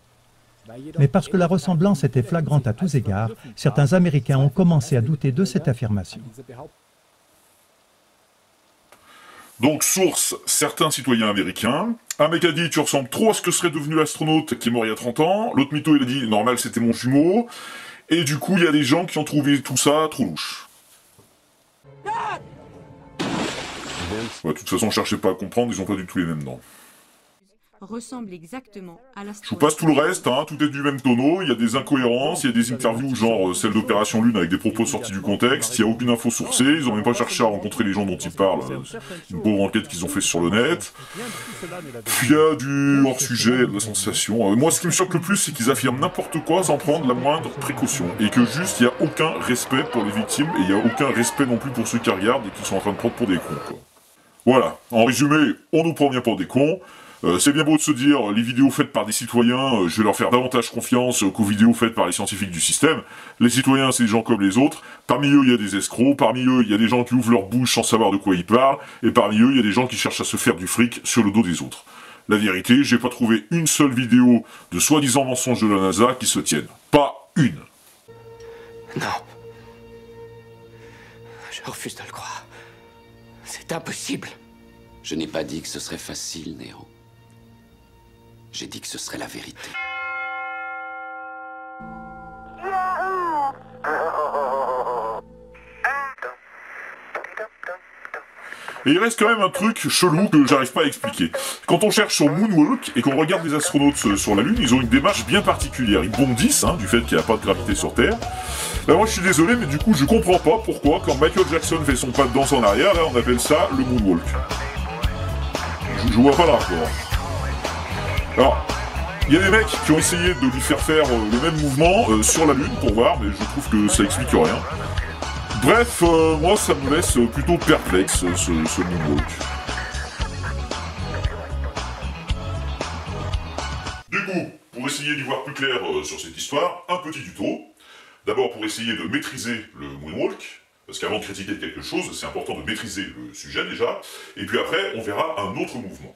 Mais parce que la ressemblance était flagrante à tous égards, certains Américains ont commencé à douter de cette affirmation. Donc, source, certains citoyens américains. Un mec a dit, tu ressembles trop à ce que serait devenu l'astronaute qui est mort il y a 30 ans. L'autre mytho, il a dit, normal, c'était mon jumeau. Et du coup, il y a des gens qui ont trouvé tout ça trop louche. Ouais, de toute façon, cherchez pas à comprendre, ils ont pas du tout les mêmes dents. Ressemble exactement à Je vous passe tout le reste, hein, tout est du même tonneau, il y a des incohérences, il y a des interviews genre celle d'Opération Lune avec des propos sortis du contexte, il n'y a aucune info sourcée, ils ont même pas cherché à rencontrer les gens dont ils parlent, une pauvre enquête qu'ils ont fait sur le net. Puis il y a du hors-sujet, de la sensation. Moi, ce qui me choque le plus, c'est qu'ils affirment n'importe quoi sans prendre la moindre précaution, et que juste, il n'y a aucun respect pour les victimes, et il n'y a aucun respect non plus pour ceux qui regardent et qui sont en train de prendre pour des cons, quoi. Voilà, en résumé, on nous prend bien pour des cons. C'est bien beau de se dire, les vidéos faites par des citoyens, je vais leur faire davantage confiance qu'aux vidéos faites par les scientifiques du système. Les citoyens, c'est des gens comme les autres. Parmi eux, il y a des escrocs. Parmi eux, il y a des gens qui ouvrent leur bouche sans savoir de quoi ils parlent. Et parmi eux, il y a des gens qui cherchent à se faire du fric sur le dos des autres. La vérité, j'ai pas trouvé une seule vidéo de soi-disant mensonges de la NASA qui se tienne. Pas une. Non. Je refuse de le croire. C'est impossible. Je n'ai pas dit que ce serait facile, Néo. J'ai dit que ce serait la vérité. Et il reste quand même un truc chelou que j'arrive pas à expliquer. Quand on cherche sur Moonwalk et qu'on regarde les astronautes sur la Lune, ils ont une démarche bien particulière. Ils bondissent, hein, du fait qu'il n'y a pas de gravité sur Terre. Là, moi je suis désolé, mais du coup je comprends pas pourquoi, quand Michael Jackson fait son pas de danse en arrière, là on appelle ça le Moonwalk. Je vois pas le rapport. Alors, il y a des mecs qui ont essayé de lui faire faire le même mouvement sur la Lune pour voir, mais je trouve que ça explique rien. Bref, moi ça me laisse plutôt perplexe ce Moonwalk. Du coup, pour essayer d'y voir plus clair sur cette histoire, un petit tuto. D'abord pour essayer de maîtriser le Moonwalk, parce qu'avant de critiquer quelque chose, c'est important de maîtriser le sujet déjà, et puis après on verra un autre mouvement.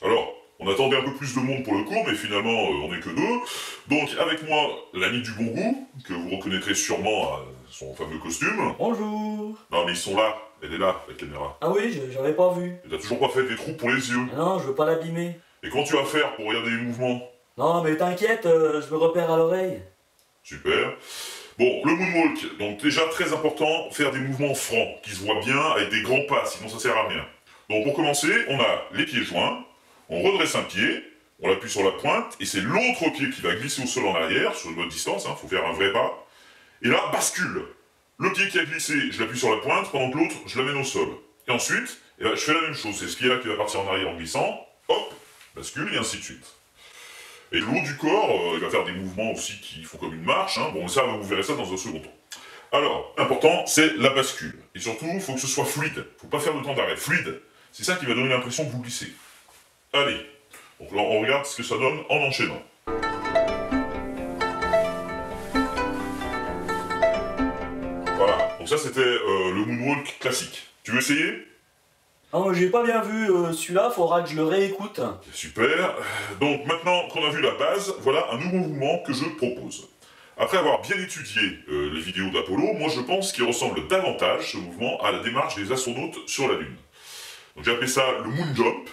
Alors, on attendait un peu plus de monde pour le cours, mais finalement on n'est que deux. Donc avec moi, l'ami du bon goût, que vous reconnaîtrez sûrement à son fameux costume. Bonjour. Non mais ils sont là, elle est là, la caméra. Ah oui, j'avais pas vu. Et t'as toujours pas fait des trous pour les yeux. Non, je veux pas l'abîmer. Et comment tu vas faire pour regarder les mouvements? Non mais t'inquiète, je me repère à l'oreille. Super. Bon, le Moonwalk, donc déjà très important, faire des mouvements francs, qui se voient bien avec des grands pas, sinon ça sert à rien. Donc pour commencer, on a les pieds joints, on redresse un pied, on l'appuie sur la pointe, et c'est l'autre pied qui va glisser au sol en arrière, sur une bonne distance, faut faire un vrai pas. Et là, bascule. Le pied qui a glissé, je l'appuie sur la pointe, pendant que l'autre, je l'amène au sol. Et ensuite, je fais la même chose, c'est ce pied-là qui va partir en arrière en glissant, hop, bascule, et ainsi de suite. Et le haut du corps, il va faire des mouvements aussi qui font comme une marche, bon ça, vous verrez ça dans un second temps. Alors, important, c'est la bascule. Et surtout, il faut que ce soit fluide, faut pas faire de temps d'arrêt, fluide. C'est ça qui va donner l'impression que vous glissez. Allez, donc là, on regarde ce que ça donne en enchaînant. Voilà, donc ça c'était le Moonwalk classique. Tu veux essayer? Non, j'ai pas bien vu celui-là, faudra que je le réécoute. Super. Donc maintenant qu'on a vu la base, voilà un nouveau mouvement que je propose. Après avoir bien étudié les vidéos d'Apollo, moi je pense qu'il ressemble davantage, ce mouvement, à la démarche des astronautes sur la Lune. Donc j'ai appelé ça le Moon Jump.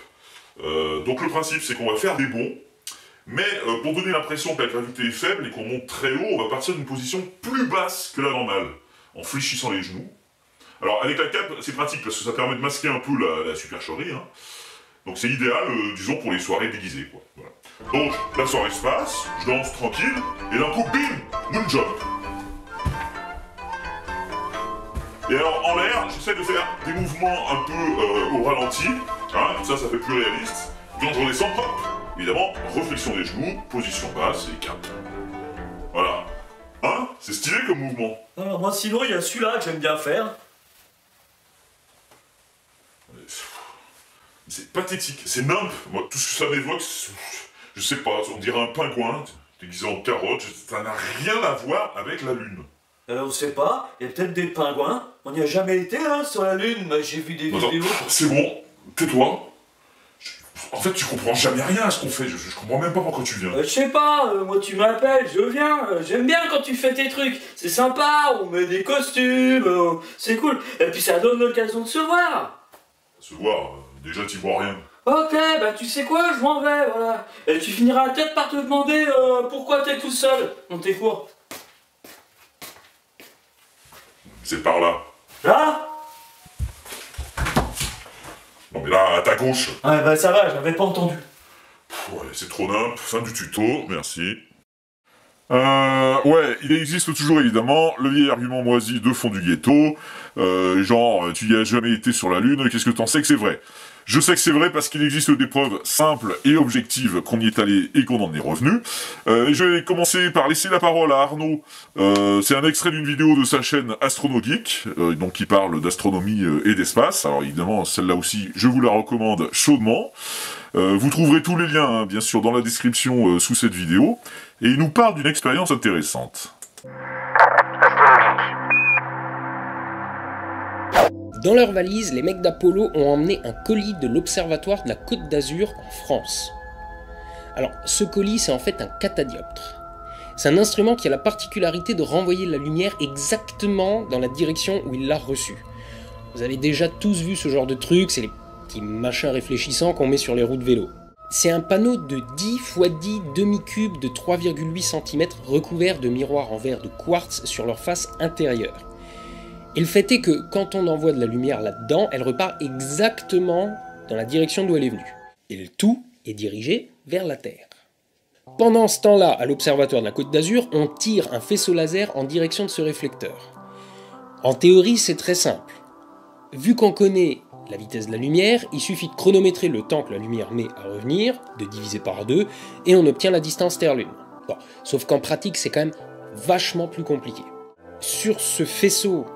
Donc le principe c'est qu'on va faire des bonds, mais pour donner l'impression que la gravité est faible et qu'on monte très haut, on va partir d'une position plus basse que la normale, en fléchissant les genoux. Alors avec la cape, c'est pratique parce que ça permet de masquer un peu la supercherie. Donc c'est idéal, disons, pour les soirées déguisées, quoi. Voilà. Donc la soirée se passe, je danse tranquille, et d'un coup, bim, Moon Jump. Et alors en l'air, j'essaie de faire des mouvements un peu au ralenti, ça fait plus réaliste. Quand je redescends, hop, évidemment, réflexion des genoux, position basse et cap. Voilà. C'est stylé comme mouvement. Alors moi sinon, il y a celui-là que j'aime bien faire. C'est pathétique, c'est nimp. Moi, tout ce que ça m'évoque, je sais pas, on dirait un pingouin déguisé en carotte, ça n'a rien à voir avec la Lune. On sait pas, il y a peut-être des pingouins. On n'y a jamais été, hein, sur la Lune. J'ai vu des vidéos. C'est bon, tais-toi. En fait, tu comprends jamais rien à ce qu'on fait, je comprends même pas pourquoi tu viens. Je sais pas, moi tu m'appelles, je viens. J'aime bien quand tu fais tes trucs. C'est sympa, on met des costumes, c'est cool. Et puis ça donne l'occasion de se voir. Se voir, déjà t'y vois rien. Ok, bah tu sais quoi, je m'en vais, voilà. Et tu finiras peut-être par te demander pourquoi t'es tout seul dans tes cours. C'est par là. Là ? Non mais là, à ta gauche. Ah bah ça va, j'avais pas entendu. Ouais, c'est trop nimp, fin du tuto, merci. Ouais, il existe toujours évidemment le vieil argument moisi de fond du ghetto, genre, tu y as jamais été sur la Lune, qu'est-ce que t'en sais que c'est vrai? Je sais que c'est vrai parce qu'il existe des preuves simples et objectives qu'on y est allé et qu'on en est revenu. Je vais commencer par laisser la parole à Arnaud. C'est un extrait d'une vidéo de sa chaîne AstronoGeek, donc qui parle d'astronomie et d'espace. Alors évidemment, celle-là aussi, je vous la recommande chaudement. Vous trouverez tous les liens, hein, bien sûr, dans la description sous cette vidéo. Et il nous parle d'une expérience intéressante. Dans leur valise, les mecs d'Apollo ont emmené un colis de l'Observatoire de la Côte d'Azur en France. Alors, ce colis, c'est en fait un catadioptre. C'est un instrument qui a la particularité de renvoyer la lumière exactement dans la direction où il l'a reçue. Vous avez déjà tous vu ce genre de truc, c'est les petits machins réfléchissants qu'on met sur les roues de vélo. C'est un panneau de 10 x 10 demi-cubes de 3,8 cm recouvert de miroirs en verre de quartz sur leur face intérieure. Et le fait est que quand on envoie de la lumière là-dedans, elle repart exactement dans la direction d'où elle est venue. Et le tout est dirigé vers la Terre. Pendant ce temps-là, à l'Observatoire de la Côte d'Azur, on tire un faisceau laser en direction de ce réflecteur. En théorie, c'est très simple. Vu qu'on connaît la vitesse de la lumière, il suffit de chronométrer le temps que la lumière met à revenir, de diviser par 2, et on obtient la distance Terre-Lune. Bon, sauf qu'en pratique, c'est quand même vachement plus compliqué. Sur ce faisceau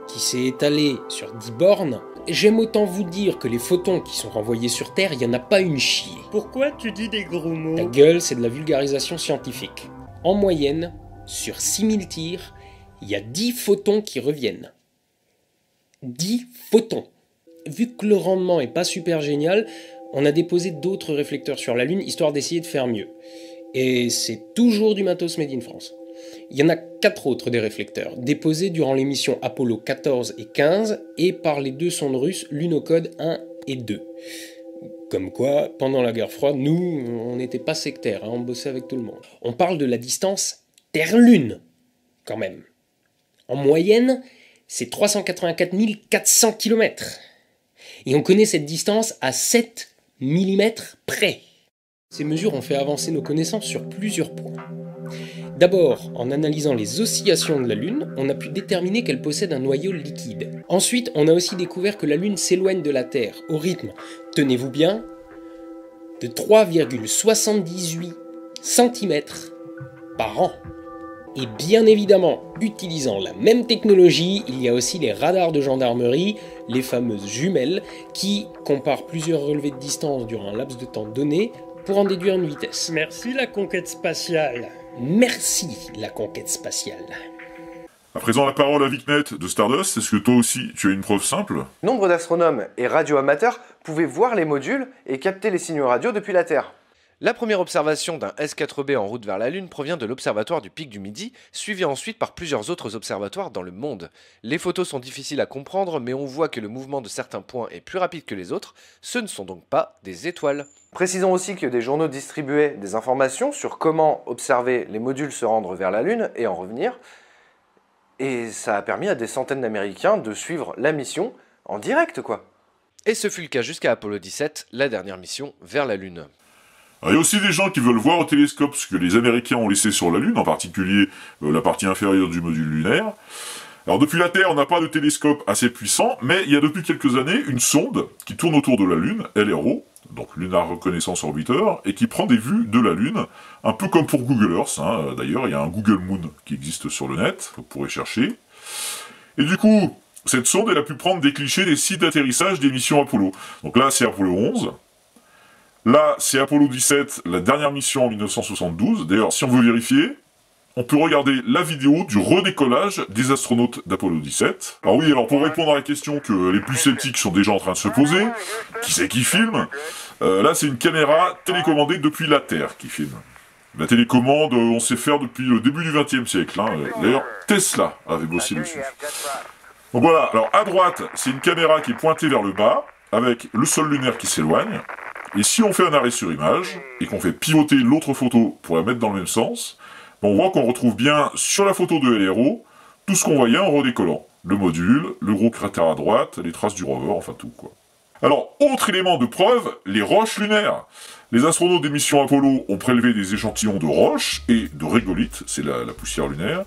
qui s'est étalé sur 10 bornes, j'aime autant vous dire que les photons qui sont renvoyés sur Terre, il n'y en a pas une chier. Pourquoi tu dis des gros mots? Ta gueule, c'est de la vulgarisation scientifique. En moyenne, sur 6000 tirs, il y a 10 photons qui reviennent. 10 photons. Vu que le rendement est pas super génial, on a déposé d'autres réflecteurs sur la Lune, histoire d'essayer de faire mieux. Et c'est toujours du matos made in France. Il y en a 4 autres des réflecteurs, déposés durant les missions Apollo 14 et 15, et par les 2 sondes russes Lunokhod 1 et 2. Comme quoi, pendant la guerre froide, nous, on n'était pas sectaires, hein, on bossait avec tout le monde. On parle de la distance Terre-Lune, quand même. En moyenne, c'est 384 400 km. Et on connaît cette distance à 7 mm près. Ces mesures ont fait avancer nos connaissances sur plusieurs points. D'abord, en analysant les oscillations de la Lune, on a pu déterminer qu'elle possède un noyau liquide. Ensuite, on a aussi découvert que la Lune s'éloigne de la Terre au rythme, tenez-vous bien, de 3,78 cm par an. Et bien évidemment, utilisant la même technologie, il y a aussi les radars de gendarmerie, les fameuses jumelles, qui comparent plusieurs relevés de distance durant un laps de temps donné pour en déduire une vitesse. Merci la conquête spatiale. Merci la conquête spatiale. À présent, la parole à Vicnet de Stardust. Est-ce que toi aussi, tu as une preuve simple? Nombre d'astronomes et radioamateurs pouvaient voir les modules et capter les signaux radio depuis la Terre. La première observation d'un S4B en route vers la Lune provient de l'observatoire du Pic du Midi, suivi ensuite par plusieurs autres observatoires dans le monde. Les photos sont difficiles à comprendre, mais on voit que le mouvement de certains points est plus rapide que les autres, ce ne sont donc pas des étoiles. Précisons aussi que des journaux distribuaient des informations sur comment observer les modules se rendre vers la Lune et en revenir, et ça a permis à des centaines d'Américains de suivre la mission en direct, quoi. Et ce fut le cas jusqu'à Apollo 17, la dernière mission vers la Lune. Il y a aussi des gens qui veulent voir au télescope ce que les Américains ont laissé sur la Lune, en particulier la partie inférieure du module lunaire. Alors depuis la Terre, on n'a pas de télescope assez puissant, mais il y a depuis quelques années une sonde qui tourne autour de la Lune, LRO, donc Lunar Reconnaissance Orbiter, et qui prend des vues de la Lune, un peu comme pour Google Earth, hein. D'ailleurs il y a un Google Moon qui existe sur le net, vous pourrez chercher. Et du coup, Cette sonde, elle a pu prendre des clichés des sites d'atterrissage des missions Apollo. Donc là, c'est Apollo 11. Là, c'est Apollo 17, la dernière mission en 1972. D'ailleurs, si on veut vérifier, on peut regarder la vidéo du redécollage des astronautes d'Apollo 17. Alors oui, alors pour répondre à la question que les plus sceptiques sont déjà en train de se poser, qui c'est qui filme? Là, c'est une caméra télécommandée depuis la Terre qui filme. La télécommande, on sait faire depuis le début du XXe siècle. Hein. D'ailleurs, Tesla avait bossé dessus. Donc voilà, alors à droite, c'est une caméra qui est pointée vers le bas, avec le sol lunaire qui s'éloigne. Et si on fait un arrêt sur image, et qu'on fait pivoter l'autre photo pour la mettre dans le même sens, on voit qu'on retrouve bien sur la photo de LRO tout ce qu'on voyait en redécollant. Le module, le gros cratère à droite, les traces du rover, enfin tout quoi. Alors, autre élément de preuve, les roches lunaires. Les astronautes des missions Apollo ont prélevé des échantillons de roches et de régolithes, c'est la poussière lunaire,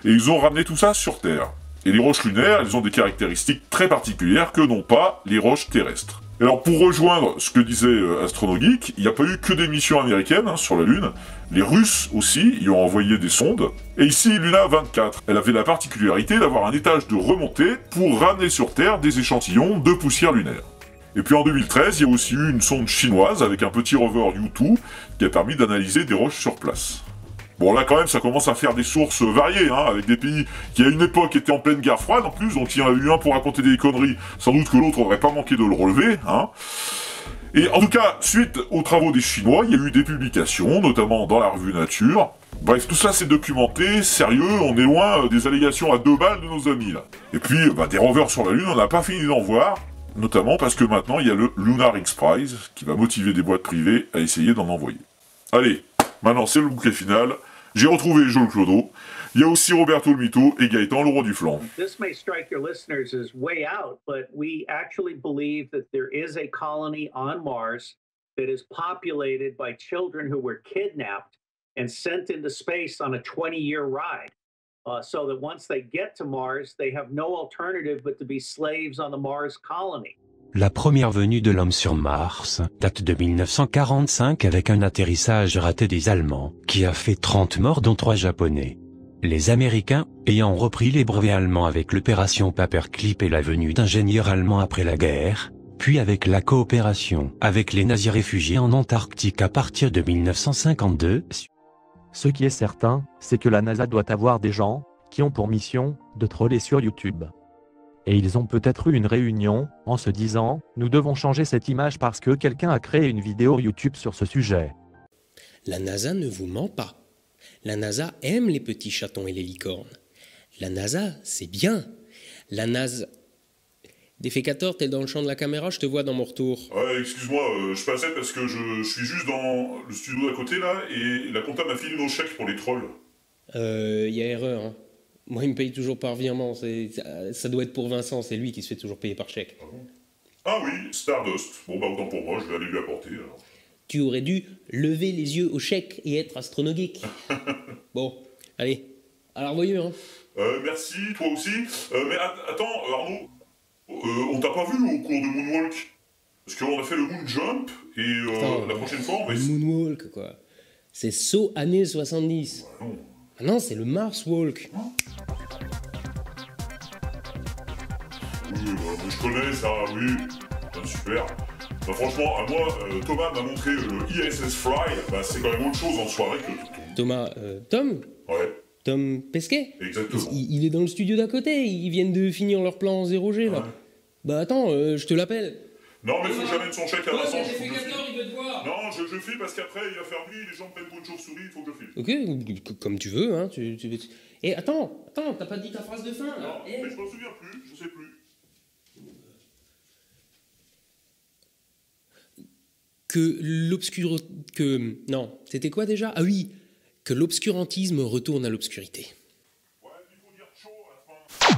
et ils ont ramené tout ça sur Terre. Et les roches lunaires, elles ont des caractéristiques très particulières que n'ont pas les roches terrestres. Et alors pour rejoindre ce que disait AstronoGeek, il n'y a pas eu que des missions américaines sur la Lune, les Russes aussi y ont envoyé des sondes, et ici Luna 24, elle avait la particularité d'avoir un étage de remontée pour ramener sur Terre des échantillons de poussière lunaire. Et puis en 2013, il y a aussi eu une sonde chinoise avec un petit rover U2 qui a permis d'analyser des roches sur place. Bon là quand même ça commence à faire des sources variées, hein, avec des pays qui à une époque étaient en pleine guerre froide en plus, donc il y en a eu un pour raconter des conneries, sans doute que l'autre aurait pas manqué de le relever, hein. Et en tout cas, suite aux travaux des Chinois, il y a eu des publications, notamment dans la revue Nature. Bref, tout ça c'est documenté, sérieux, on est loin des allégations à 2 balles de nos amis là. Et puis, des rovers sur la Lune, on n'a pas fini d'en voir, notamment parce que maintenant il y a le Lunar X Prize, qui va motiver des boîtes privées à essayer d'en envoyer. Allez, maintenant c'est le bouquet final. J'ai retrouvé Joel Clodo, il y a aussi Roberto le Mito et Gaëtan le roi du flanc. This may strike your listeners as way out, but we actually believe that there is a colony on Mars that is populated by children who were kidnapped and sent into space on a 20-year ride. So that once they get to Mars, they have no alternative but to be slaves on the Mars colony. La première venue de l'homme sur Mars date de 1945 avec un atterrissage raté des Allemands, qui a fait 30 morts dont 3 Japonais. Les Américains, ayant repris les brevets allemands avec l'opération Paperclip et la venue d'ingénieurs allemands après la guerre, puis avec la coopération avec les nazis réfugiés en Antarctique à partir de 1952. Ce qui est certain, c'est que la NASA doit avoir des gens qui ont pour mission de troller sur YouTube. Et ils ont peut-être eu une réunion, en se disant, nous devons changer cette image parce que quelqu'un a créé une vidéo YouTube sur ce sujet. La NASA ne vous ment pas. La NASA aime les petits chatons et les licornes. La NASA, c'est bien. La NASA... Défécator, t'es dans le champ de la caméra, je te vois dans mon retour. Ouais, excuse-moi, je passais parce que je suis juste dans le studio d'à côté là, et la comptable m'a filé nos chèques pour les trolls. Y a erreur, hein. Moi, il me paye toujours par virement. Ça doit être pour Vincent, c'est lui qui se fait toujours payer par chèque. Ah bon? Ah oui, Stardust. Bon, autant pour moi, je vais aller lui apporter, alors. Tu aurais dû lever les yeux au chèque et être astronogeek. Bon, allez. Alors, voyons, hein. Merci, toi aussi. Mais attends, Arnaud, on t'a pas vu au cours de Moonwalk? Parce qu'on a fait le Moon Jump, et la prochaine fois, on va... Le Moonwalk, quoi. C'est saut années 70. Ouais, non. Ah non, c'est le Mars Walk. Oui, je connais ça, oui. Super. Franchement, à moi, Thomas m'a montré le ISS Fly. C'est quand même autre chose en soirée que... Thomas, Tom? Ouais. Tom Pesquet? Exactement. Il est dans le studio d'à côté. Ils viennent de finir leur plan 0G, là. Ouais. Bah attends, je te l'appelle. Non, mais faut que j'amène son chèque à Vincent. Il veut te voir. Non, je file parce qu'après, il va faire nuit, les gens me prennent pour une chauve-souris, il faut que je file. Ok, comme tu veux, hein. Et attends, t'as pas dit ta phrase de fin, là. Non, mais je m'en souviens plus, je sais plus. Non, c'était quoi déjà? Ah oui, que l'obscurantisme retourne à l'obscurité. Ouais, il faut dire chaud à la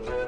fin.